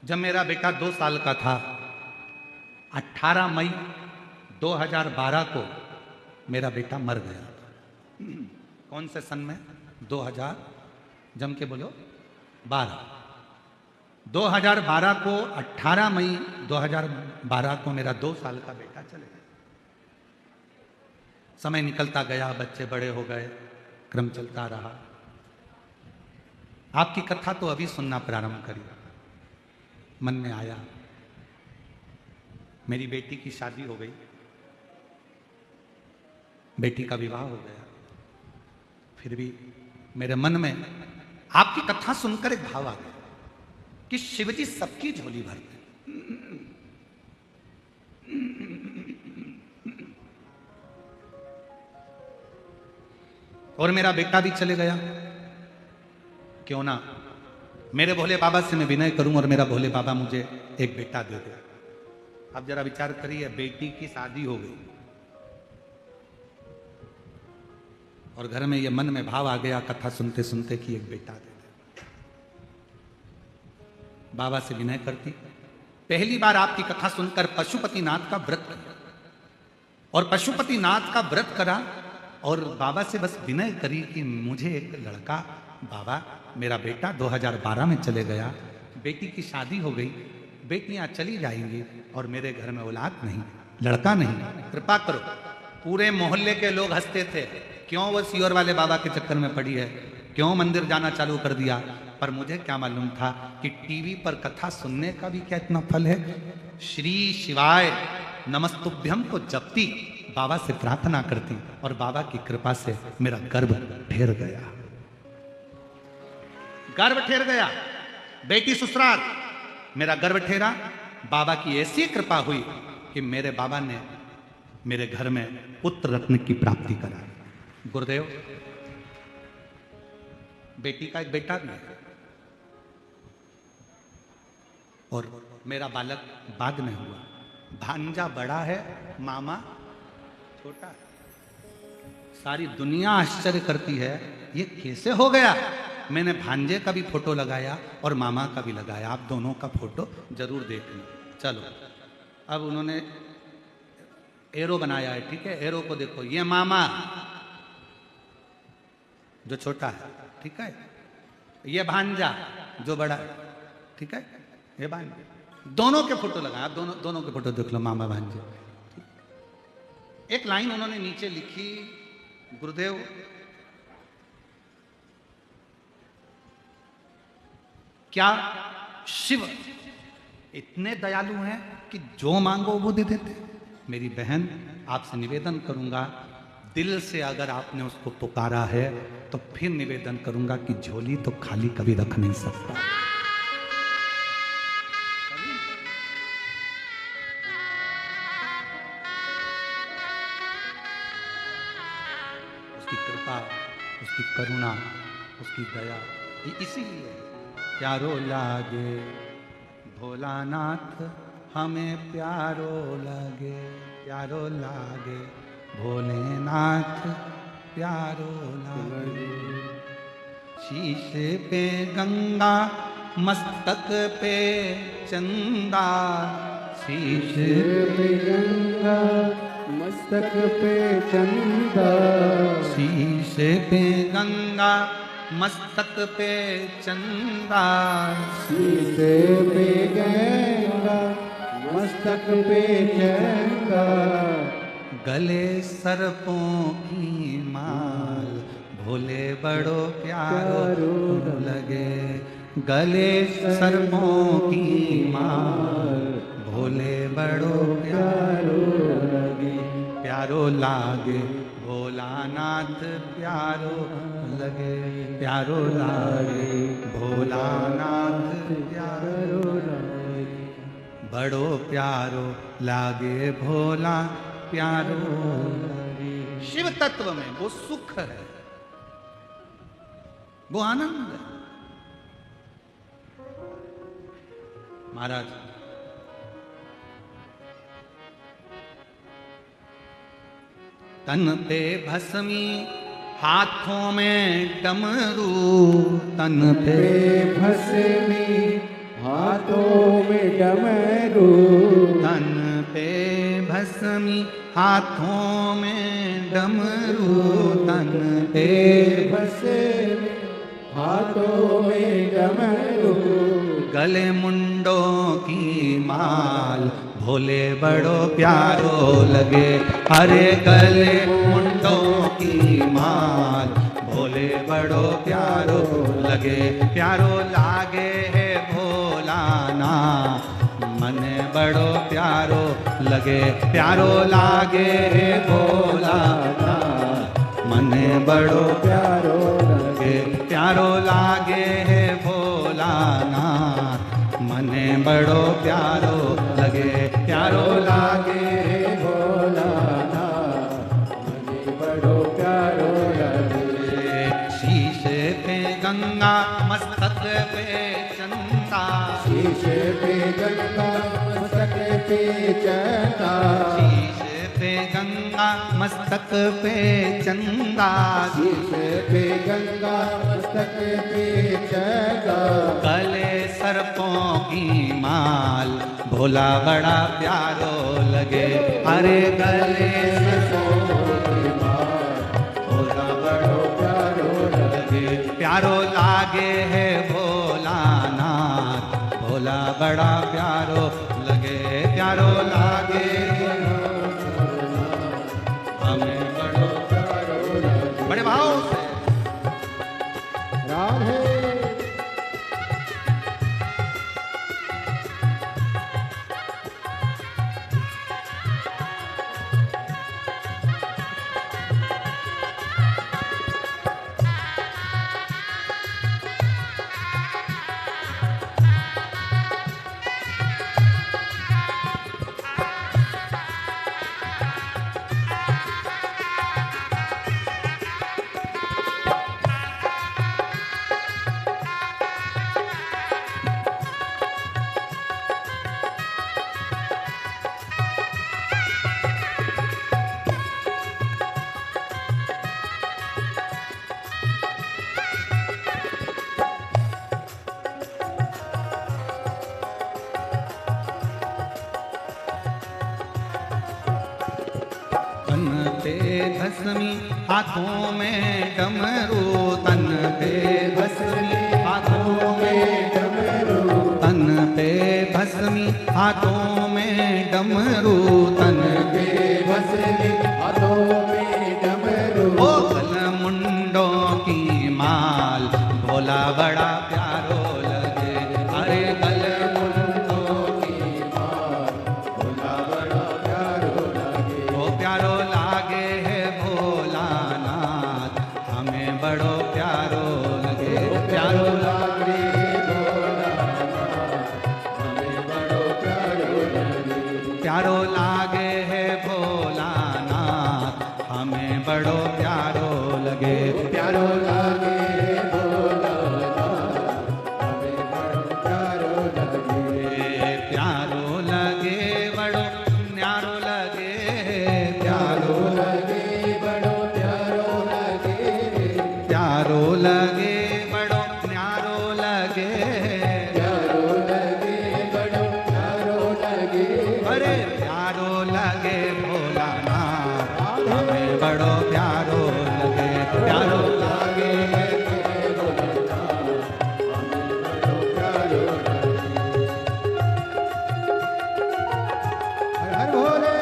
जब मेरा बेटा 2 साल का था, 18 मई 2012 को मेरा बेटा मर गया। कौन से सन में? 2000, जम के बोलो, 12। 2012 को 18 मई 2012 को मेरा 2 साल का बेटा चले गया। समय निकलता गया, बच्चे बड़े हो गए, क्रम चलता रहा। आपकी कथा तो अभी सुनना प्रारंभ करी, मन में आया। मेरी बेटी की शादी हो गई, बेटी का विवाह हो गया। फिर भी मेरे मन में आपकी कथा सुनकर एक भाव आ गया कि शिवजी सबकी झोली भरते। और मेरा बेटा भी चले गया, क्यों ना मेरे भोले बाबा से मैं विनय करूं और मेरा भोले बाबा मुझे एक बेटा दे दे। अब जरा विचार करिए, बेटी की शादी हो गई और घर में ये मन में भाव आ गया कथा सुनते सुनते कि एक बेटा दे दे। बाबा से विनय करती। पहली बार आपकी कथा सुनकर पशुपतिनाथ का व्रत किया। और पशुपतिनाथ का व्रत करा और बाबा से बस विनय करी कि मुझे एक लड़का, बाबा मेरा बेटा 2012 में चले गया, बेटी की शादी हो गई, बेटियां चली जाएंगी और मेरे घर में औलाद नहीं, लड़का नहीं, कृपा करो। पूरे मोहल्ले के लोग हंसते थे, क्यों वो सीवर वाले बाबा के चक्कर में पड़ी है, क्यों मंदिर जाना चालू कर दिया। पर मुझे क्या मालूम था कि टीवी पर कथा सुनने का भी क्या इतना फल है। श्री शिवाय नमस्तुभ्यम को जपती, बाबा से प्रार्थना करती और बाबा की कृपा से मेरा गर्भ ठहर गया, गर्भ ठहर गया। बेटी ससुराल, मेरा गर्भ ठहरा। बाबा की ऐसी कृपा हुई कि मेरे बाबा ने मेरे घर में पुत्र रत्न की प्राप्ति कराई। गुरुदेव, बेटी का एक बेटा भी है और मेरा बालक बाद में हुआ। भांजा बड़ा है, मामा छोटा है। सारी दुनिया आश्चर्य करती है ये कैसे हो गया। मैंने भांजे का भी फोटो लगाया और मामा का भी लगाया, आप दोनों का फोटो जरूर देखना। चलो, अब उन्होंने एरो बनाया है, ठीक है, एरो को देखो, ये मामा जो छोटा है, ठीक है, ये भांजा जो बड़ा है, ठीक है, ये भांजा, दोनों के फोटो लगाया। आप दोनों के फोटो देख लो, मामा भांजे। एक लाइन उन्होंने नीचे लिखी, गुरुदेव क्या शिव इतने दयालु हैं कि जो मांगो वो दे देते। मेरी बहन, आपसे निवेदन करूंगा, दिल से अगर आपने उसको पुकारा है तो फिर निवेदन करूंगा कि झोली तो खाली कभी रख नहीं सकता। उसकी कृपा, उसकी करुणा, उसकी दया, इसीलिए प्यारो लागे भोलानाथ, हमें प्यारो लागे, प्यारो लागे भोलेनाथ, प्यारो लागे। शीश पे गंगा, मस्तक पे चंदा, शीश पे गंगा, मस्तक पे चंदा, शीश पे गंगा, मस्तक पे चंदा, शीश पे गंगा, मस्तक पे चंदा, गले सर्पों की माल, भोले बड़ो प्यारो लगे, गले सर्पों की माल, भोले बड़ो प्यारो लगे, प्यारो लागे भोलानाथ, प्यारो लगे, प्यारो लागे भोलानाथ, प्यारो लगे, बड़ो प्यारो लागे भोला, प्यारो लगे। शिव तत्व में वो सुख है, वो आनंद है। महाराज, तन पे भस्मी, हाथों में डमरू, तन पे भस्मी, हाथों में डमरू, तन पे भस्मी, हाथों में डमरू, तन पे भस्मी, हाथों में डमरू, गले मुंडों की माल, भोले बड़ो प्यारो लगे, अरे गले मुंडों की माल, भोले बड़ो प्यारो लगे, प्यारो लागे है भोलाना, मन बड़ो प्यारो लगे, प्यारो लागे है भोलाना, मन बड़ो प्यारो लगे, प्यारो लागे है भोलाना, मन बड़ो प्यारो लगे, प्यारो लागे भोलाना, मन बड़ो प्यारो लगे। शीश पे गंगा, मस्तक पे चंदा, शीश पे गंगा, मस्तक पे चंदा, शीश पे गंगा मस्तक पे चंदा, शीश पे गंगा मस्तक पे चंदा, गले सर्पों की माल भोला बड़ा प्यारो लगे। अरे गले सर्पों की माल भोला बड़ा प्यारो लगे, प्यारो लागे है भोलानाथ, भोला बड़ा प्यारो लगे, प्यारो लागे हमें बड़ो प्यारो लगे। बड़े भाव से राधे भस्मी हाथों में डमरू, तन पे भस्मी हाथों में डमरू, तन पे भस्मी हाथों में डमरू, तन पे भस्मी हाथों में डमरू, ओ गल मुंडों की माल भोला बड़ा प्यारो लगे। अरे गल मुंडों की माल भोला बड़ा प्यारो लगे, ओ प्यारो लागे है भोलानाथ, हमें बड़ो प्यारो लगे, प्यारो लागे भोलानाथ, हमें बड़ो प्यारो लगे, प्यारो लागे है भोलानाथ, हमें बड़ो प्यारो लगे, प्यारो लागे भोलानाथ, हमें बड़ो प्यारो लगे, प्यारो लगे बड़ो न्यारो लगे, प्यारो लगे बड़ो प्यारो लगे, प्यारो लगे बड़ो न्यारो लगे, प्यारो लगे बड़ो प्यारो लगे, अरे प्यारो लगे भोलानाथ, हमें बड़ो प्यारो लगे, प्यारो लागे भोलानाथ, हमें बड़ो प्यारो लगे। हर हर भोले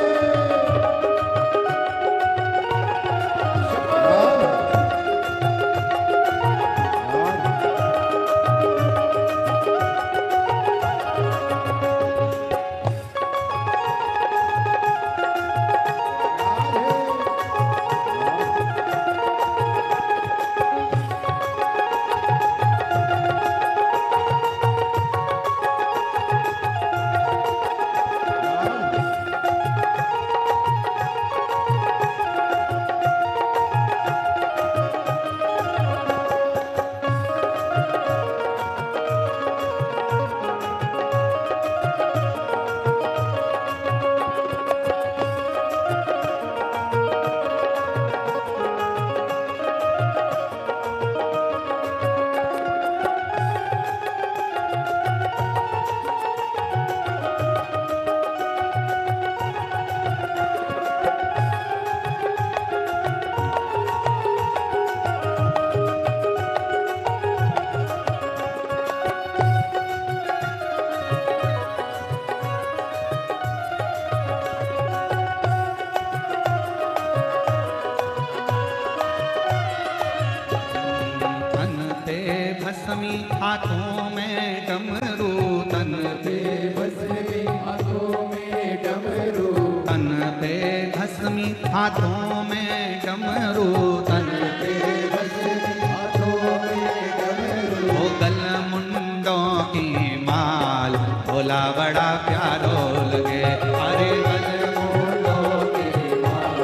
भस्मी हाथों में डमरू, तन पे भस्मी हाथों में डमरू, तन पे भस्मी हाथों में डमरू, तन पे भस्मी हाथों में डमरू, ओ गल मुंडों की माल भोला बड़ा प्यारो लगे। अरे गल मुंडों की माल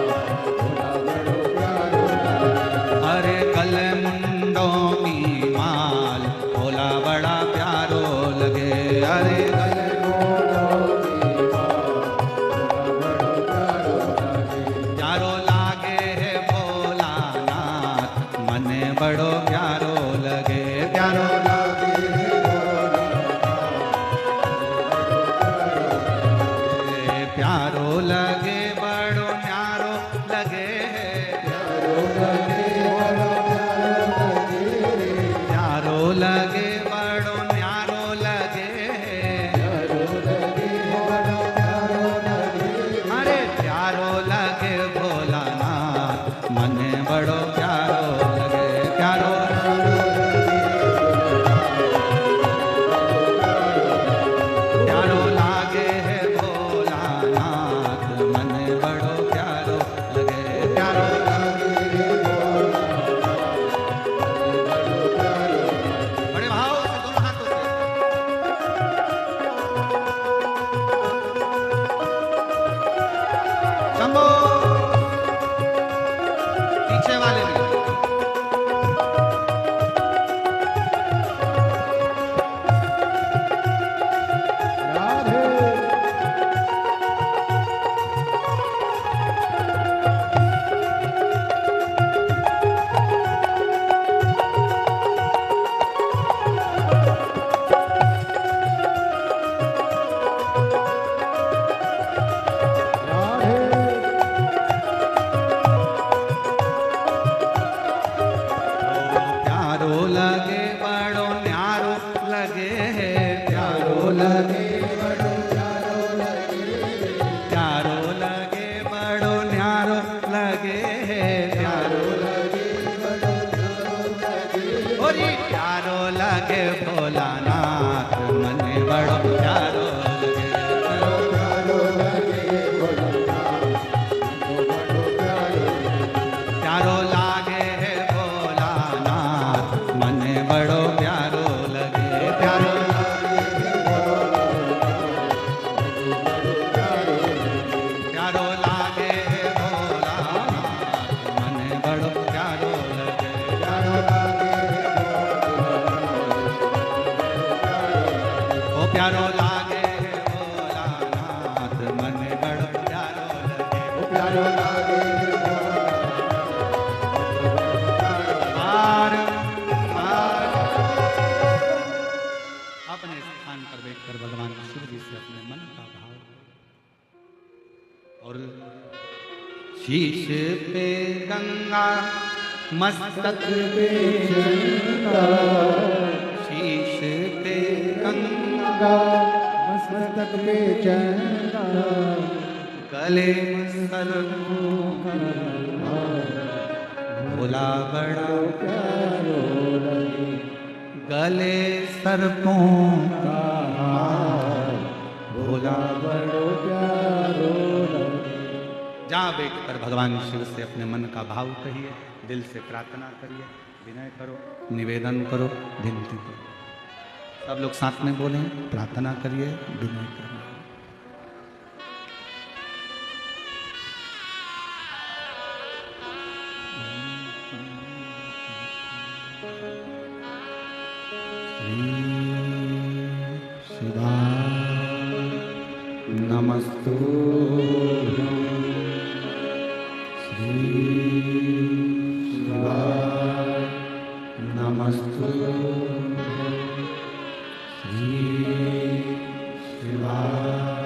भोला बड़ो प्यारो लगे, अरे गल मुंडों की माल भोला बड़ा प्यारो लगे। अरे गल मुंडों की माल भोला बड़ो प्यारो लगे, शंभो। पीछे वाले भी। राधे प्यारो लगे बड़ो न्यारो लगे प्यारो लगे बड़ो प्यारो लगे प्यारो लगे बड़ो न्यारो लगे प्यारो लगे बड़ो प्यारो लगे ओरी प्यारो लगे भोलानाथ मने बड़ो प्यारो लगे प्यारो लगे बड़ो प्यारो प्यारो लागे है भोलानाथ मने बड़ो प्यारो लगे प्यारो प्यारो लागे है भोलानाथ मने बड़ो प्यारो लगे ओ प्यारो लागे है भोलानाथ मने बड़ो प्यारो लगे प्यारो लगे पार पार अपने स्थान पर बैठकर भगवान शिव जी से अपने मन का भाव और शीश पे गंगा मस्तक पे चंदा शीश पे गंगा मस्तक पे चंदा गले सर भोला बड़ा प्यारो लगे गले सर्पों का हार, भोला बड़ो प्यारो लगे जहाँ बैठकर भगवान शिव से अपने मन का भाव कहिए, दिल से प्रार्थना करिए, विनय करो, निवेदन करो, विनती करो। सब लोग साथ में बोलें, प्रार्थना करिए, विनय करिए। शिवाय नमस्तुभ्यं श्री शिवाय नमस्तुभ्यं श्री शिवाय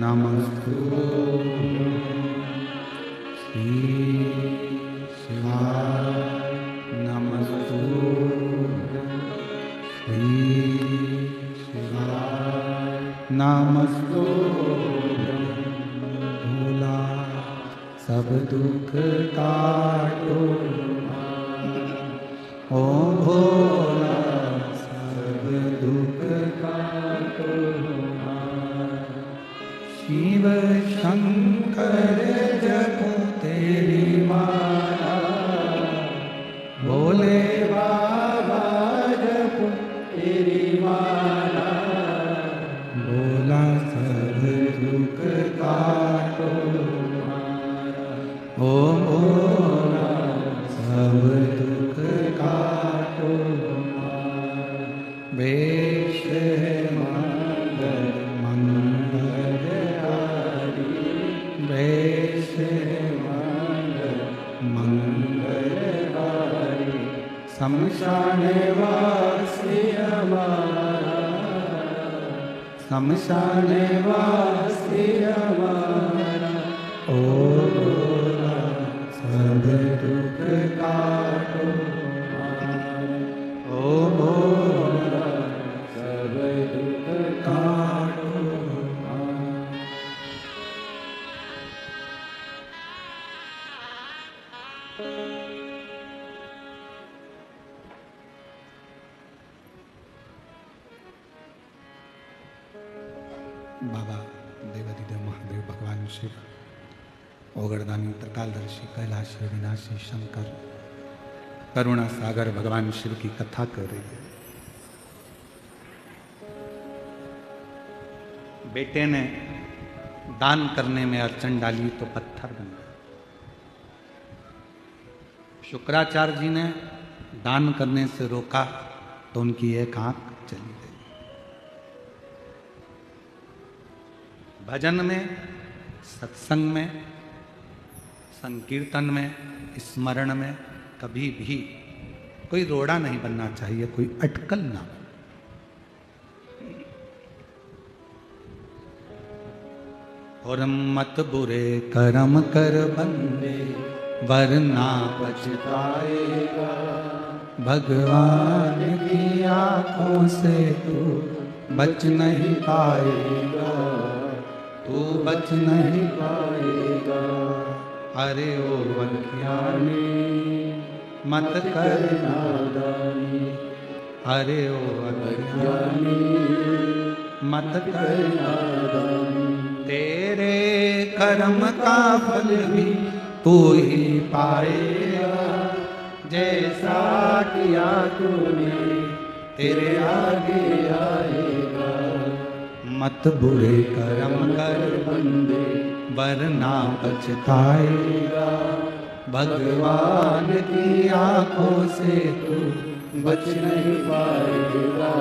नमस्तुभ्यं श्री शिवाय नमस्तुभ्यं श्री शिवाय नमस्तुभ्यं भोला सब दुख काटो ओ भोला सब दुख काटो शिव शंकर जपो तेरी माला भोले बाबा जपो तेरी माला भोला सब दुख काटो ओ भोला सब दुख काटो वेश है मंगल मंगलहारी वेश है मंगल मंगलहारी शमशान वासी हमारा शमशान वासी हमारा ओ भोला सब दुख काटो ओ भोला सब दुख काटो बाबा देवादिदेव महादेव भगवान शिव ओगरदानी त्रिकालदर्शी कैलाशी विनाशी शंकर करुणा सागर भगवान शिव की कथा कर रही है। बेटे ने दान करने में अड़चन डाली तो पत्थर बन गया। शुक्राचार्य जी ने दान करने से रोका तो उनकी एक आंख चली गई। भजन में, सत्संग में, संकीर्तन में, स्मरण में कभी भी कोई रोड़ा नहीं बनना चाहिए, कोई अटकल ना हो। और मत बुरे कर्म कर बंदे वरना पछताएगा, भगवान की आंखों से तू बच नहीं पाएगा, तू बच नहीं पाएगा। अरे ओ अज्ञानी ज्ञानी मत कर नादानी, अरे ओ अज्ञानी ज्ञानी मत कर कर नादानी। तेरे कर्म का फल भी तू ही पाएगा, जैसा किया तूने तेरे आगे आएगा। मत बुरे कर्म कर बंदे वरना पछताएगा, भगवान की आंखों से तू बच नहीं पाएगा,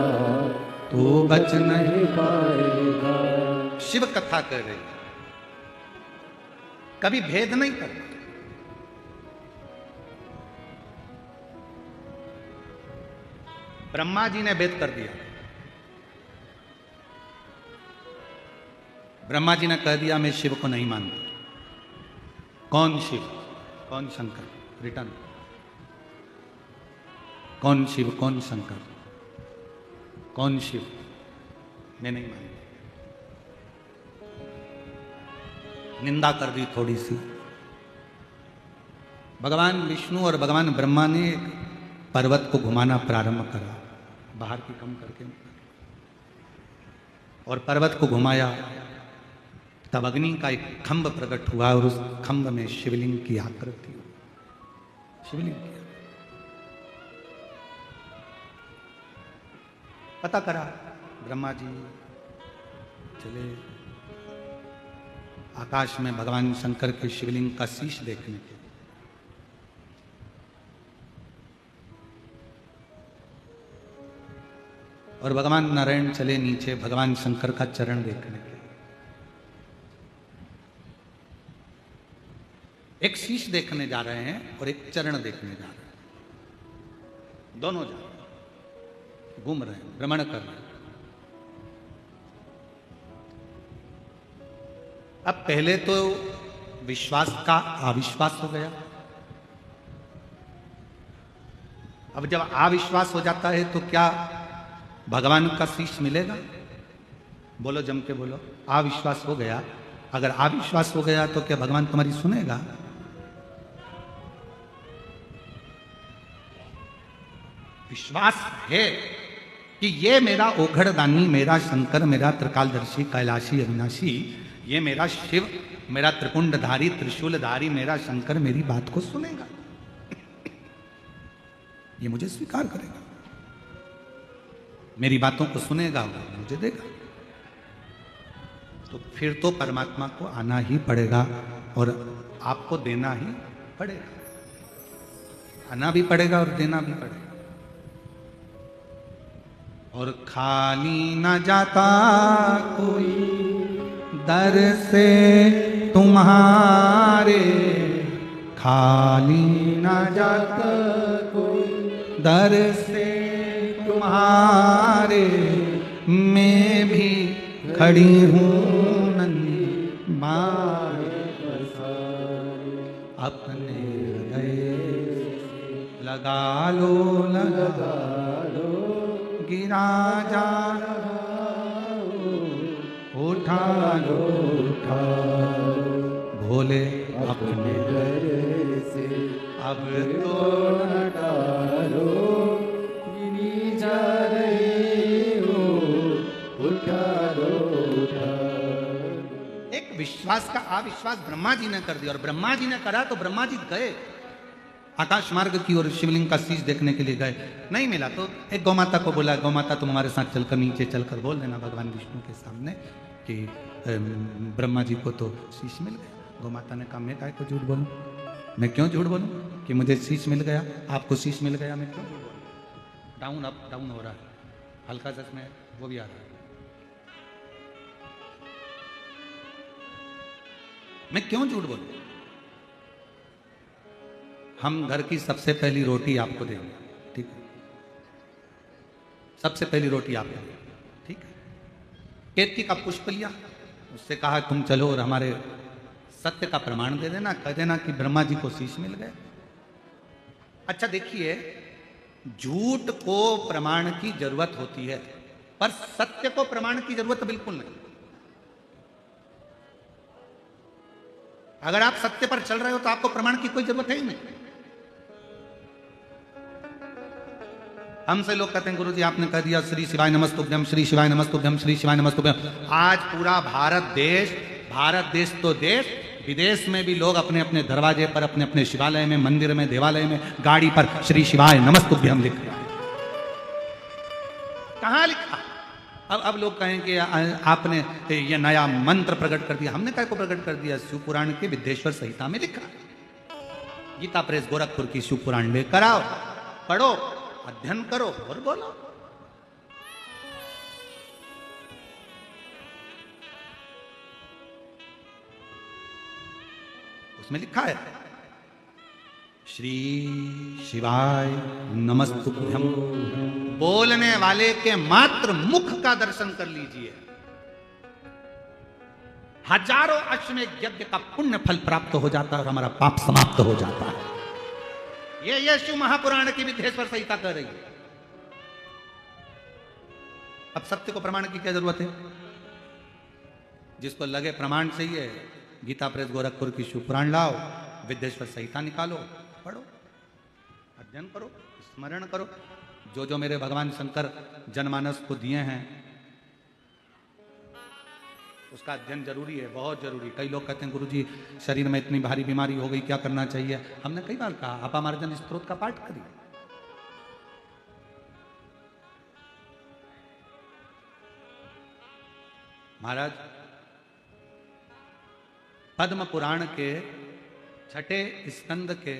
तू बच नहीं। पाएगा। शिव कथा कर रही, कभी भेद नहीं करना। ब्रह्मा जी ने भेद कर दिया। ब्रह्मा जी ने कह दिया मैं शिव को नहीं मानता। कौन शिव, कौन शंकर? रिटर्न। कौन शिव, कौन शंकर, कौन शिव? मैं नहीं मानता। निंदा कर दी थोड़ी सी। भगवान विष्णु और भगवान ब्रह्मा ने एक पर्वत को घुमाना प्रारंभ करा, बाहर की कम करके, और पर्वत को घुमाया। तब अग्नि का एक खंभ प्रकट हुआ और उस खंभ में शिवलिंग की आकृति हुई। शिवलिंग की पता करा ब्रह्मा जी चले आकाश में भगवान शंकर के शिवलिंग का शीश देखने के। और भगवान नारायण चले नीचे भगवान शंकर का चरण देखने के। एक शीश देखने जा रहे हैं और एक चरण देखने जा रहे हैं। दोनों जा रहे हैं, घूम रहे हैं, भ्रमण कर रहे हैं। अब पहले तो विश्वास का अविश्वास हो गया। अब जब अविश्वास हो जाता है तो क्या भगवान का शीश मिलेगा? बोलो, जम के बोलो। अविश्वास हो गया। अगर अविश्वास हो गया तो क्या भगवान तुम्हारी सुनेगा? विश्वास है कि ये मेरा ओघड़दानी, मेरा शंकर, मेरा त्रिकालदर्शी, कैलाशी, अविनाशी, ये मेरा शिव, मेरा त्रिपुंडधारी, त्रिशूलधारी, मेरा शंकर मेरी बात को सुनेगा, ये मुझे स्वीकार करेगा, मेरी बातों को सुनेगा, मुझे देगा। तो फिर तो परमात्मा को आना ही पड़ेगा और आपको देना ही पड़ेगा। आना भी पड़ेगा और देना भी पड़ेगा। और खाली न जाता कोई दर से तुम्हारे, खाली न जाता कोई दर से तुम्हारे, मैं भी खड़ी हूँ नन्ही मारे, अपने हृदय लगा लो, लगा लो, गिरा जा उठा लो, उठा लो, भोले अपने घर से अब तो हटा लो, गिरी जा रही हो, उठा लो, उठा लो। एक विश्वास का अविश्वास ब्रह्मा जी ने कर दिया। और ब्रह्मा जी ने करा तो ब्रह्मा जी गए आकाश मार्ग की ओर, शिवलिंग का शीश देखने के लिए गए। नहीं मिला तो एक गौ माता को बोला, गौ माता तुम हमारे साथ चलकर नीचे चलकर बोल देना भगवान विष्णु के सामने कि ब्रह्मा जी को तो शीश मिल गया। गौ माता ने कहा मैं काय को झूठ बोलूं, मैं क्यों झूठ बोलूं कि मुझे शीश मिल गया, आपको शीश मिल गया, मैं क्यों झूठ बोलूं। डाउन अप डाउन हो रहा है, हल्का सा इसमें वो भी आ रहा है। मैं क्यों झूठ बोलूं। हम घर की सबसे पहली रोटी आपको देंगे, ठीक है, सबसे पहली रोटी आपको देंगे, ठीक है। केतकी का पुष्प लिया, उससे कहा तुम चलो और हमारे सत्य का प्रमाण दे देना, कह देना कि ब्रह्मा जी को शीश मिल गए। अच्छा देखिए, झूठ को प्रमाण की जरूरत होती है, पर सत्य को प्रमाण की जरूरत बिल्कुल नहीं। अगर आप सत्य पर चल रहे हो तो आपको प्रमाण की कोई जरूरत है ही नहीं। हमसे लोग कहते हैं गुरुजी आपने कह दिया श्री शिवाय नमस्तुभ्यम, श्री शिवाय नमस्तुभ्यम, श्री शिवाय नमस्तुभ्यम। आज पूरा भारत देश तो देश, विदेश में भी लोग अपने अपने दरवाजे पर, अपने अपने शिवालय में, मंदिर में, देवालय में, गाड़ी पर श्री शिवाय नमस्तुभ्यम लिख रहे हैं। कहां लिखा? अब लोग कहें कि आपने ये नया मंत्र प्रकट कर दिया। हमने क्या को प्रकट कर दिया? शिव पुराण के विद्येश्वर संहिता में लिखा। गीता प्रेस गोरखपुर की शिव पुराण लेकर आओ, पढ़ो, अध्ययन करो और बोलो। उसमें लिखा है श्री शिवाय नमस्तुभ्यम। बोलने वाले के मात्र मुख का दर्शन कर लीजिए, हजारों अश्वमेध यज्ञ का पुण्य फल प्राप्त हो जाता है और हमारा पाप समाप्त हो जाता है। ये शिव महापुराण की विद्येश्वर संहिता कह रही है। अब सत्य को प्रमाण की क्या जरूरत है? जिसको लगे प्रमाण चाहिए, गीता प्रेस गोरखपुर की शिव पुराण लाओ, विद्येश्वर संहिता निकालो, पढ़ो, अध्ययन करो, स्मरण करो। जो जो मेरे भगवान शंकर जनमानस को दिए हैं उसका अध्ययन जरूरी है, बहुत जरूरी। कई लोग कहते हैं गुरुजी शरीर में इतनी भारी बीमारी हो गई, क्या करना चाहिए? हमने कई बार कहा अपामार्जन स्तोत्र का पाठ करिए। महाराज पद्म पुराण के 6ठे स्कंद के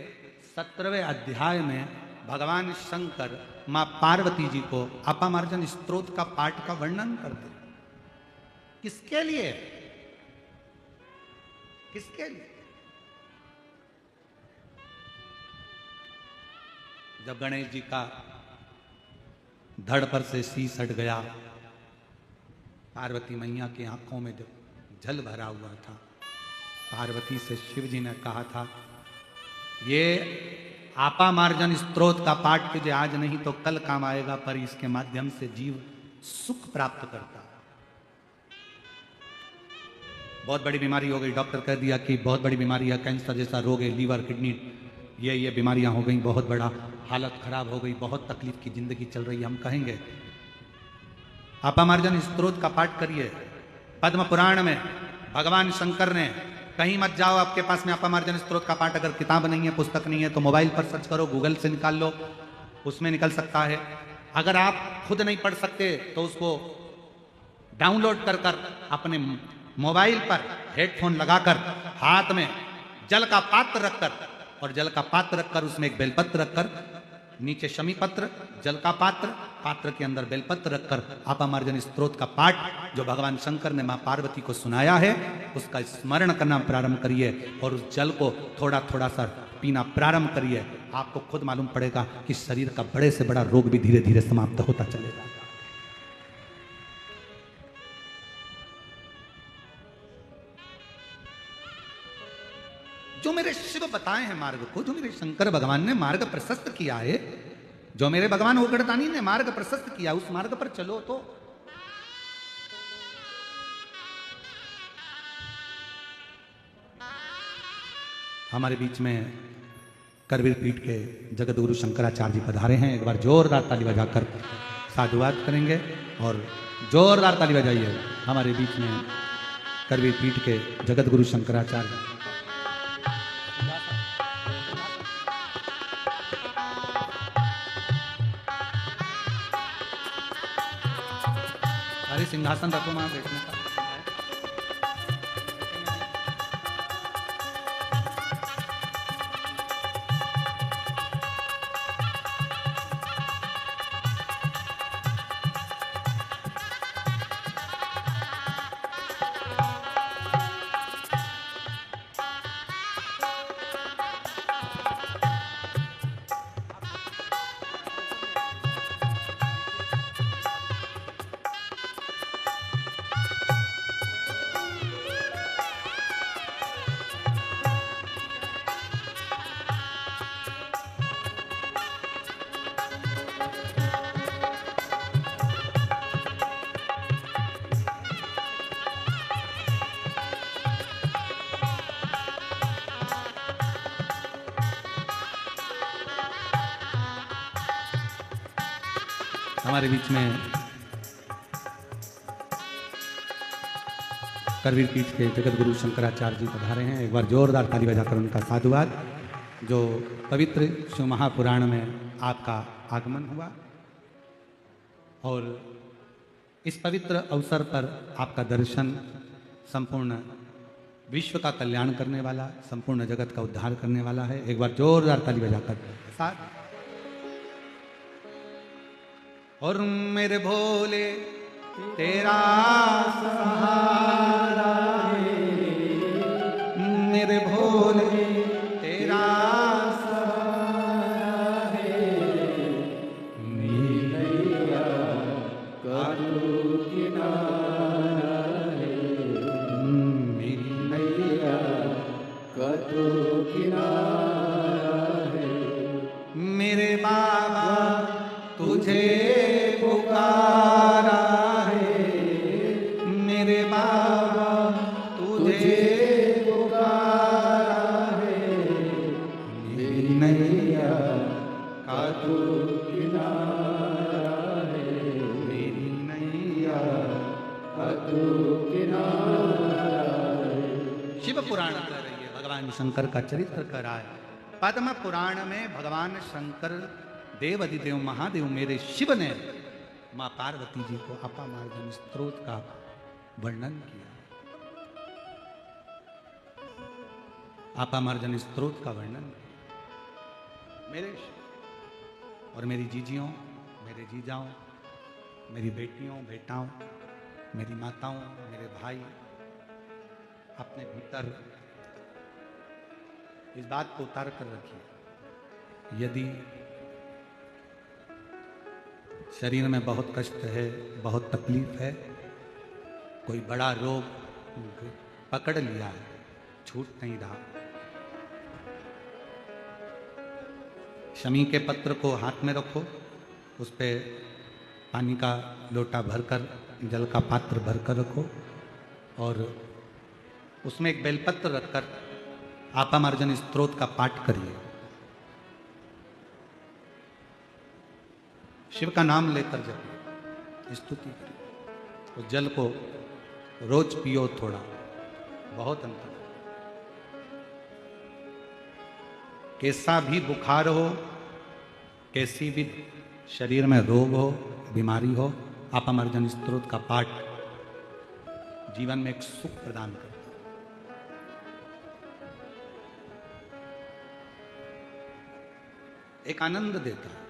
17वें अध्याय में भगवान शंकर मां पार्वती जी को अपामार्जन स्तोत्र का पाठ का वर्णन करते। किसके लिए? किसके लिए? जब गणेश जी का धड़ पर से शीश हट गया, पार्वती मैया की आंखों में जब जल भरा हुआ था, पार्वती से शिव जी ने कहा था ये आपामार्जन स्तोत्र का पाठ तुझे आज नहीं तो कल काम आएगा, पर इसके माध्यम से जीव सुख प्राप्त करता। बहुत बड़ी बीमारी हो गई, डॉक्टर कह दिया कि बहुत बड़ी बीमारी है, कैंसर जैसा रोग है, लीवर किडनी ये बीमारियां हो गई, बहुत बड़ा हालत खराब हो गई, बहुत तकलीफ की जिंदगी चल रही है। हम कहेंगे अपामार्जन स्तोत्र का पाठ करिए। पद्म पुराण में भगवान शंकर ने, कहीं मत जाओ, आपके पास में अपामार्जन स्तोत्र का पाठ अगर किताब नहीं है, पुस्तक नहीं है तो मोबाइल पर सर्च करो, गूगल से निकाल लो, उसमें निकल सकता है। अगर आप खुद नहीं पढ़ सकते तो उसको डाउनलोड कर कर अपने मोबाइल पर हेडफोन लगाकर हाथ में जल का पात्र रखकर, और जल का पात्र रखकर उसमें एक बेलपत्र रखकर, नीचे शमी पत्र, जल का पात्र, पात्र के अंदर बेलपत्र रखकर अपामार्जन स्तोत्र का पाठ जो भगवान शंकर ने मां पार्वती को सुनाया है उसका स्मरण करना प्रारंभ करिए और उस जल को थोड़ा थोड़ा सा पीना प्रारंभ करिए। आपको खुद मालूम पड़ेगा कि शरीर का बड़े से बड़ा रोग भी धीरे धीरे समाप्त होता चलेगा। जो मेरे शिव बताए हैं मार्ग को, जो मेरे शंकर भगवान ने मार्ग प्रशस्त किया है, जो मेरे भगवान उगड़दानी ने मार्ग प्रशस्त किया, उस मार्ग पर चलो। तो हमारे बीच में करवीर पीठ के जगत गुरु शंकराचार्य जी पधारे हैं। एक बार जोरदार ताली बजाकर साधुवाद करेंगे और जोरदार ताली बजाइए हमारे बीच में करवीर पीठ के जगत गुरु शंकराचार्य। अरे सिंहासन रखो, वहां बैठने का। हमारे बीच में करवीर पीठ के जगत गुरु शंकराचार्य जी पधारे हैं। एक बार जोरदार ताली बजाकर उनका साधुवाद। जो पवित्र शिव महापुराण में आपका आगमन हुआ और इस पवित्र अवसर पर आपका दर्शन संपूर्ण विश्व का कल्याण करने वाला, संपूर्ण जगत का उद्धार करने वाला है। एक बार जोरदार ताली बजाकर साथ। और मेरे भोले तेरा सहारा है, मेरे भोले तेरा सहारा है, नैया का तू किनारा है, मेरी नैया का तू किनारा है। मेरे बाबा तुझे पुकारा है, मेरे बाबा तुझे पुकारा है, मेरी नैया का तू किनारा है, मेरी नैया का तू किनारा है। शिव पुराण कह रही है, भगवान शंकर का चरित्र कर रहा है। पद्म पुराण में भगवान शंकर देव अधिदेव महादेव मेरे शिव ने मां पार्वती जी को अपामार्जन स्त्रोत का वर्णन किया। अपामार्जन स्त्रोत का वर्णन किया। मेरे शिव और मेरी जीजियों, मेरे जीजाओं, मेरी बेटियों बेटाओं, मेरी माताओं, मेरे भाई, अपने भीतर इस बात को उतार कर रखिए। यदि शरीर में बहुत कष्ट है, बहुत तकलीफ है, कोई बड़ा रोग पकड़ लिया है, छूट नहीं रहा, शमी के पत्र को हाथ में रखो, उस पे पानी का लोटा भरकर, जल का पात्र भरकर रखो और उसमें एक बेलपत्र रखकर आपामार्जन स्त्रोत का पाठ करिए। शिव का नाम लेकर जपिए, स्तुति करिए। उस जल को रोज पियो थोड़ा, बहुत अंतर। कैसा भी बुखार हो, कैसी भी शरीर में रोग हो, बीमारी हो, आपामार्जन स्त्रोत का पाठ जीवन में एक सुख प्रदान करता है। एक आनंद देता है।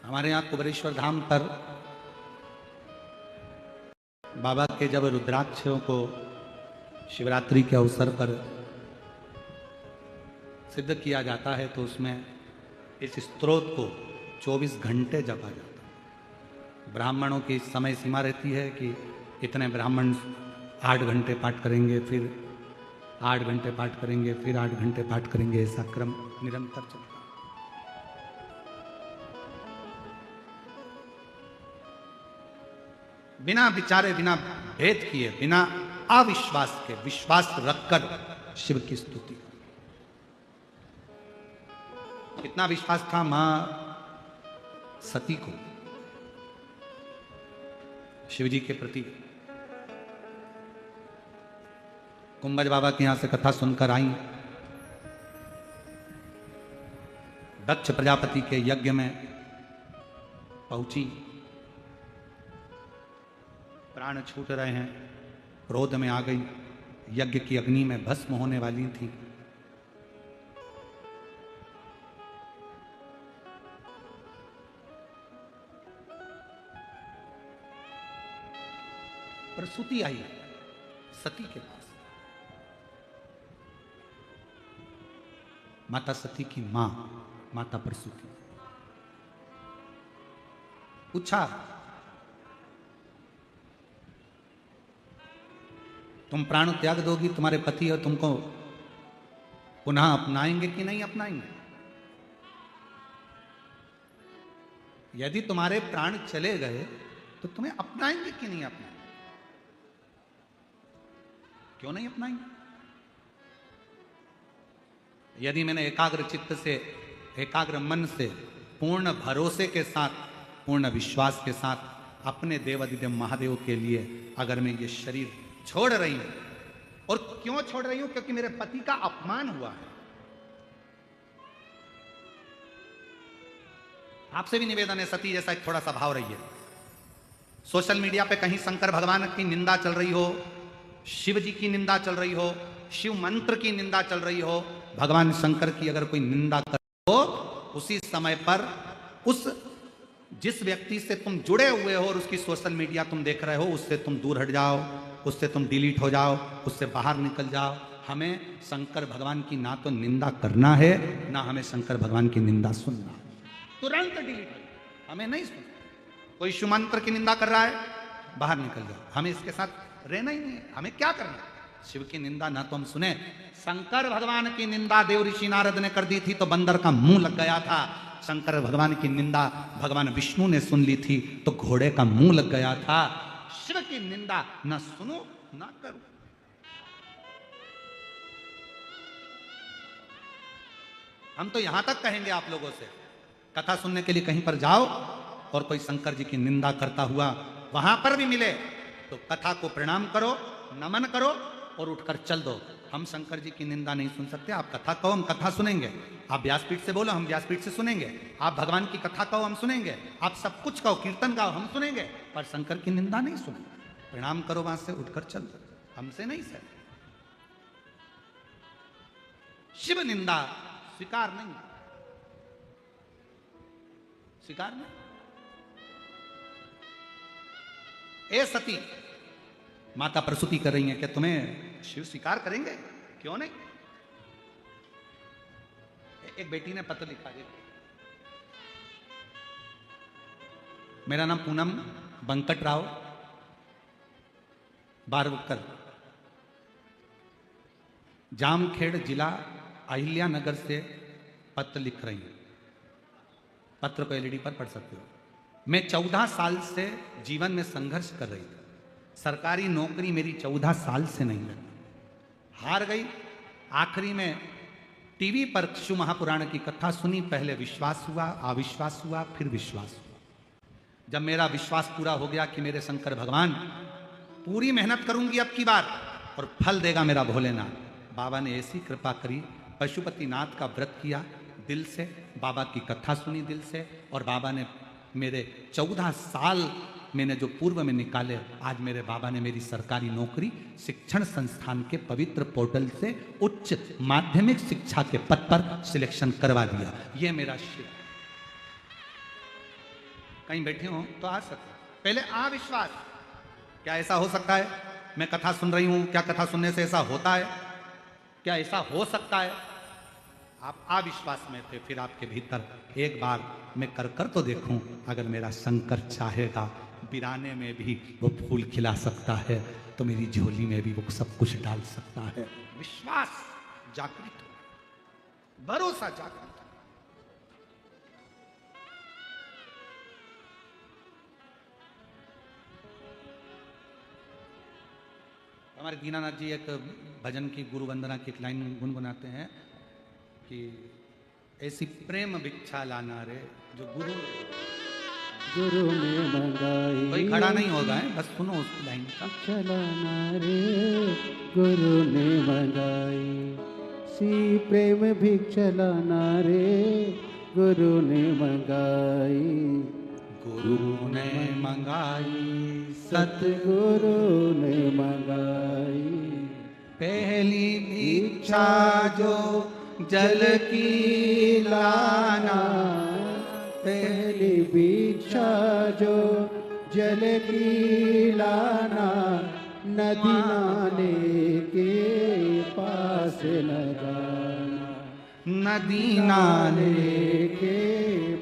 हमारे यहाँ कुबेरेश्वर धाम पर बाबा के जब रुद्राक्षों को शिवरात्रि के अवसर पर सिद्ध किया जाता है तो उसमें इस स्तोत्र को 24 घंटे जपा जाता है। ब्राह्मणों की समय सीमा रहती है कि इतने ब्राह्मण 8 घंटे पाठ करेंगे, फिर 8 घंटे पाठ करेंगे, फिर 8 घंटे पाठ करेंगे। ऐसा क्रम निरंतर चलता है। बिना विचारे, बिना भेद किए, बिना अविश्वास के, विश्वास रखकर शिव की स्तुति। कितना विश्वास था मां सती को शिव जी के प्रति। कुंभज बाबा के यहां से कथा सुनकर आई, दक्ष प्रजापति के यज्ञ में पहुंची, प्राण छूट रहे हैं, क्रोध में आ गई, यज्ञ की अग्नि में भस्म होने वाली थी। प्रसूति आई सती के पास। माता सती की मां माता प्रसूति पूछा, तुम प्राण त्याग दोगी, तुम्हारे पति और तुमको पुनः अपनाएंगे कि नहीं अपनाएंगे? यदि तुम्हारे प्राण चले गए तो तुम्हें अपनाएंगे कि नहीं अपनाएंगे? क्यों नहीं अपनाएंगे? यदि मैंने एकाग्र चित्त से, एकाग्र मन से पूर्ण भरोसे के साथ, पूर्ण विश्वास के साथ अपने देवादिदेव महादेव के लिए अगर मैं ये शरीर छोड़ रही हूं, और क्यों छोड़ रही हूं? क्योंकि मेरे पति का अपमान हुआ है। आपसे भी निवेदन है, सती जैसा एक थोड़ा सा भाव रहिए। सोशल मीडिया पे कहीं शंकर भगवान की निंदा चल रही हो, शिव जी की निंदा चल रही हो, शिव मंत्र की निंदा चल रही हो, भगवान शंकर की अगर कोई निंदा कर हो, उसी समय पर उस जिस व्यक्ति से तुम जुड़े हुए हो और उसकी सोशल मीडिया तुम देख रहे हो, उससे तुम दूर हट जाओ, उससे तुम डिलीट हो जाओ, उससे बाहर निकल जाओ। हमें शंकर भगवान की ना तो निंदा करना है, ना हमें शंकर भगवान की निंदा सुनना है। तुरंत डिलीट हो, हमें नहीं सुनना। कोई शिव मंत्र की निंदा कर रहा है, बाहर निकल जाओ, हमें इसके साथ रहना ही नहीं है। हमें क्या करना है? शिव की निंदा ना तो हम सुने। शंकर भगवान की निंदा देव ऋषि नारद ने कर दी थी तो बंदर का मुंह लग गया था। शंकर भगवान की निंदा भगवान विष्णु ने सुन ली थी तो घोड़े का मुंह लग गया था। शिव की निंदा ना सुनो ना करो। हम तो यहां तक कहेंगे आप लोगों से, कथा सुनने के लिए कहीं पर जाओ और कोई शंकर जी की निंदा करता हुआ वहां पर भी मिले तो कथा को प्रणाम करो, नमन करो और उठकर चल दो। हम शंकर जी की निंदा नहीं सुन सकते। आप कथा कहो, हम कथा सुनेंगे। आप व्यासपीठ से बोलो, हम व्यासपीठ से सुनेंगे। आप भगवान की कथा कहो, हम सुनेंगे। आप सब कुछ कहो, कीर्तन गाओ, हम सुनेंगे, पर शंकर की निंदा नहीं सुनेंगे। प्रणाम करो, वहां से उठकर चल दो, हमसे नहीं सर। शिव निंदा स्वीकार नहीं, स्वीकार नहीं। ए सती, माता प्रसूति कर रही है कि तुम्हें शिव स्वीकार करेंगे? क्यों नहीं? एक बेटी ने पत्र लिखा है, मेरा नाम पूनम बंकट राव, बारवक्कल, जामखेड़ जिला अहिल्या नगर से पत्र लिख रही हूं। पत्र को एलईडी पर पढ़ सकते हो। मैं 14 साल से जीवन में संघर्ष कर रही थी। सरकारी नौकरी मेरी 14 साल से नहीं लगी, हार गई। आखिरी में टीवी पर शिव महापुराण की कथा सुनी। पहले विश्वास हुआ, अविश्वास हुआ, फिर विश्वास हुआ। जब मेरा विश्वास पूरा हो गया कि मेरे शंकर भगवान पूरी मेहनत करूंगी अब की बार और फल देगा मेरा भोलेनाथ, बाबा ने ऐसी कृपा करी। पशुपतिनाथ का व्रत किया दिल से, बाबा की कथा सुनी दिल से, और बाबा ने मेरे 14 साल मैंने जो पूर्व में निकाले, आज मेरे बाबा ने मेरी सरकारी नौकरी शिक्षण संस्थान के पवित्र पोर्टल से उच्च माध्यमिक शिक्षा के पद पर सिलेक्शन करवा दिया। ये मेरा शिव। कहीं बैठे हो तो आ सकते, पहले अविश्वास, क्या ऐसा हो सकता है? मैं कथा सुन रही हूं, क्या कथा सुनने से ऐसा होता है? क्या ऐसा हो सकता है? आप अविश्वास में थे, फिर आपके भीतर एक बार मैं कर तो देखूं, अगर मेरा शंकर चाहेगा वीराने में भी वो फूल खिला सकता है तो मेरी झोली में भी वो सब कुछ डाल सकता है। विश्वास जागृत, भरोसा जागृत। हमारे दीनानाथ जी एक भजन की गुरु वंदना की एक लाइन गुनगुनाते हैं कि ऐसी प्रेम भिक्षा लाना रे जो गुरु ने मंगाई। कोई खड़ा नहीं होगा है, बस सुनो उस लाइन का। चलाना रे गुरु ने मंगाई, सी प्रेम भिक्षा लाना रे गुरु ने मंगाई। गुरु ने मंगाई, सतगुरु ने मंगाई। पहली भिक्षा जो जल की लाना, पहली भिक्षा जो जल की लाना, नदी नाले के पास लगाना, नदी नाले के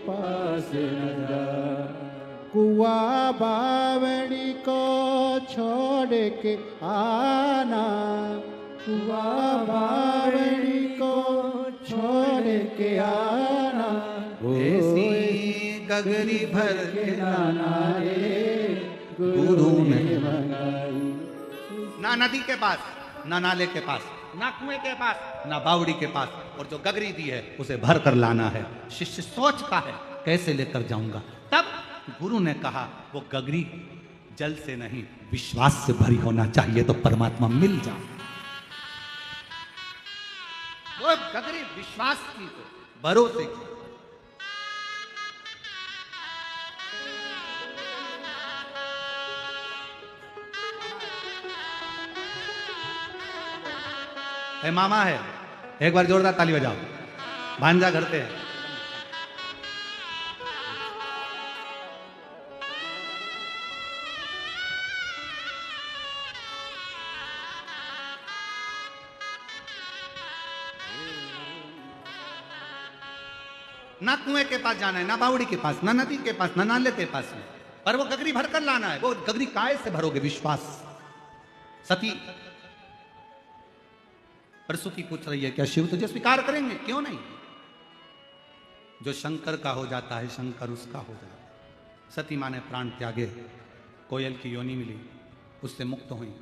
पास लगाना। कुआ बावड़ी को छोड़ के आना, कुआ बावड़ी को छोड़ के आना। ऐसी गगरी भर के लाना रे गुरु ने मंगाई। ना नदी के पास, ना नाले के पास, ना कुएं के पास, ना बावड़ी के पास, और जो गगरी दी है उसे भर कर लाना है। शिष्य सोचता है कैसे लेकर जाऊंगा। तब गुरु ने कहा वो गगरी जल से नहीं विश्वास से भरी होना चाहिए तो परमात्मा मिल जाए। वो गगरी विश्वास की तो भरोसे की। ए मामा है, एक बार जोरदार ताली बजाओ। भांजा घर पे है। ना कुएं के पास जाना है, ना बावड़ी के पास, ना नदी के पास, ना नाले के पास में, पर वो गगरी भरकर लाना है। वो गगरी काय से भरोगे? विश्वास। सती प्रसूति पूछ रही है क्या शिव तुझे स्वीकार करेंगे? क्यों नहीं? जो शंकर का हो जाता है शंकर उसका हो जाता है। सती माँ ने प्राण त्यागे, कोयल की योनि मिली, उससे मुक्त हुई,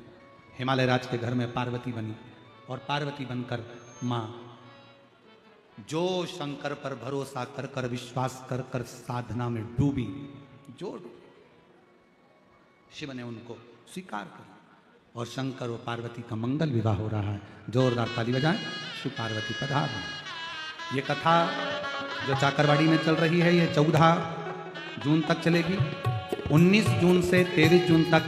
हिमालय राज के घर में पार्वती बनी और पार्वती बनकर माँ जो शंकर पर भरोसा कर कर विश्वास कर कर साधना में डूबी, जो शिव ने उनको स्वीकार कर और शंकर और पार्वती का मंगल विवाह हो रहा है। जोरदार ताली बजाएं। शिव पार्वती पधार। ये कथा जो चाकरवाड़ी में चल रही है ये 14 जून तक चलेगी। 19 जून से 23 जून तक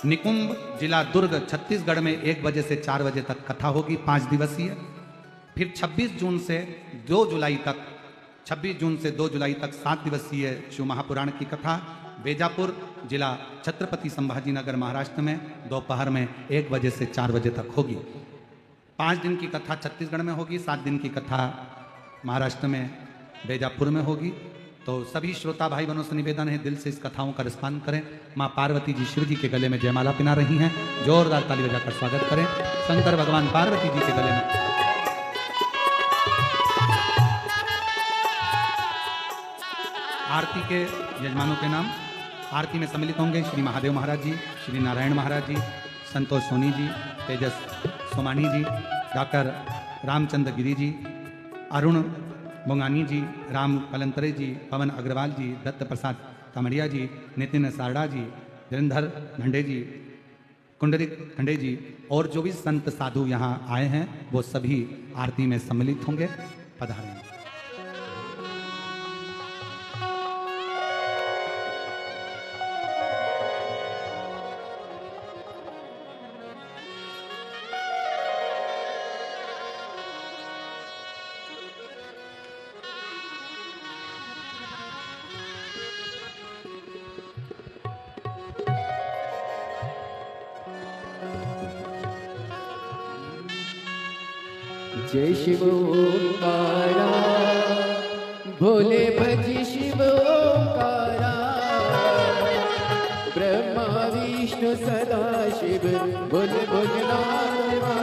निकुंभ जिला दुर्ग छत्तीसगढ़ में 1 बजे से 4 बजे तक कथा होगी, 5 दिवसीय। फिर 26 जून से 2 जुलाई तक 26 जून से 2 जुलाई तक 7 दिवसीय शिव महापुराण की कथा बेजापुर जिला छत्रपति संभाजीनगर महाराष्ट्र में दोपहर में 1 बजे से 4 बजे तक होगी। 5 दिन की कथा छत्तीसगढ़ में होगी, 7 दिन की कथा महाराष्ट्र में बेजापुर में होगी। तो सभी श्रोता भाई बहनों से निवेदन है दिल से इस कथाओं का रिस्पॉन्स करें। माँ पार्वती जी शिव जी के गले में जयमाला पिना रही हैं, जोरदार ताली बजाकर स्वागत करें। शंकर भगवान पार्वती जी के गले में आरती के यजमानों के नाम आरती में सम्मिलित होंगे श्री महादेव महाराज जी, श्री नारायण महाराज जी, संतोष सोनी जी, तेजस सोमानी जी, डॉक्टर रामचंद्र गिरी जी, अरुण बोंगानी जी, राम कलंतरे जी, पवन अग्रवाल जी, दत्त प्रसाद कमरिया जी, नितिन सारडा जी, धीरेंद्र ढंडे जी, कुंडलिक खंडे जी और जो भी संत साधु यहाँ आए हैं वो सभी आरती में सम्मिलित होंगे। पधारें। जय शिव ओंकारा, भोले भज शिव ओंकारा, ब्रह्मा विष्णु सदा शिव बोल बोल नाम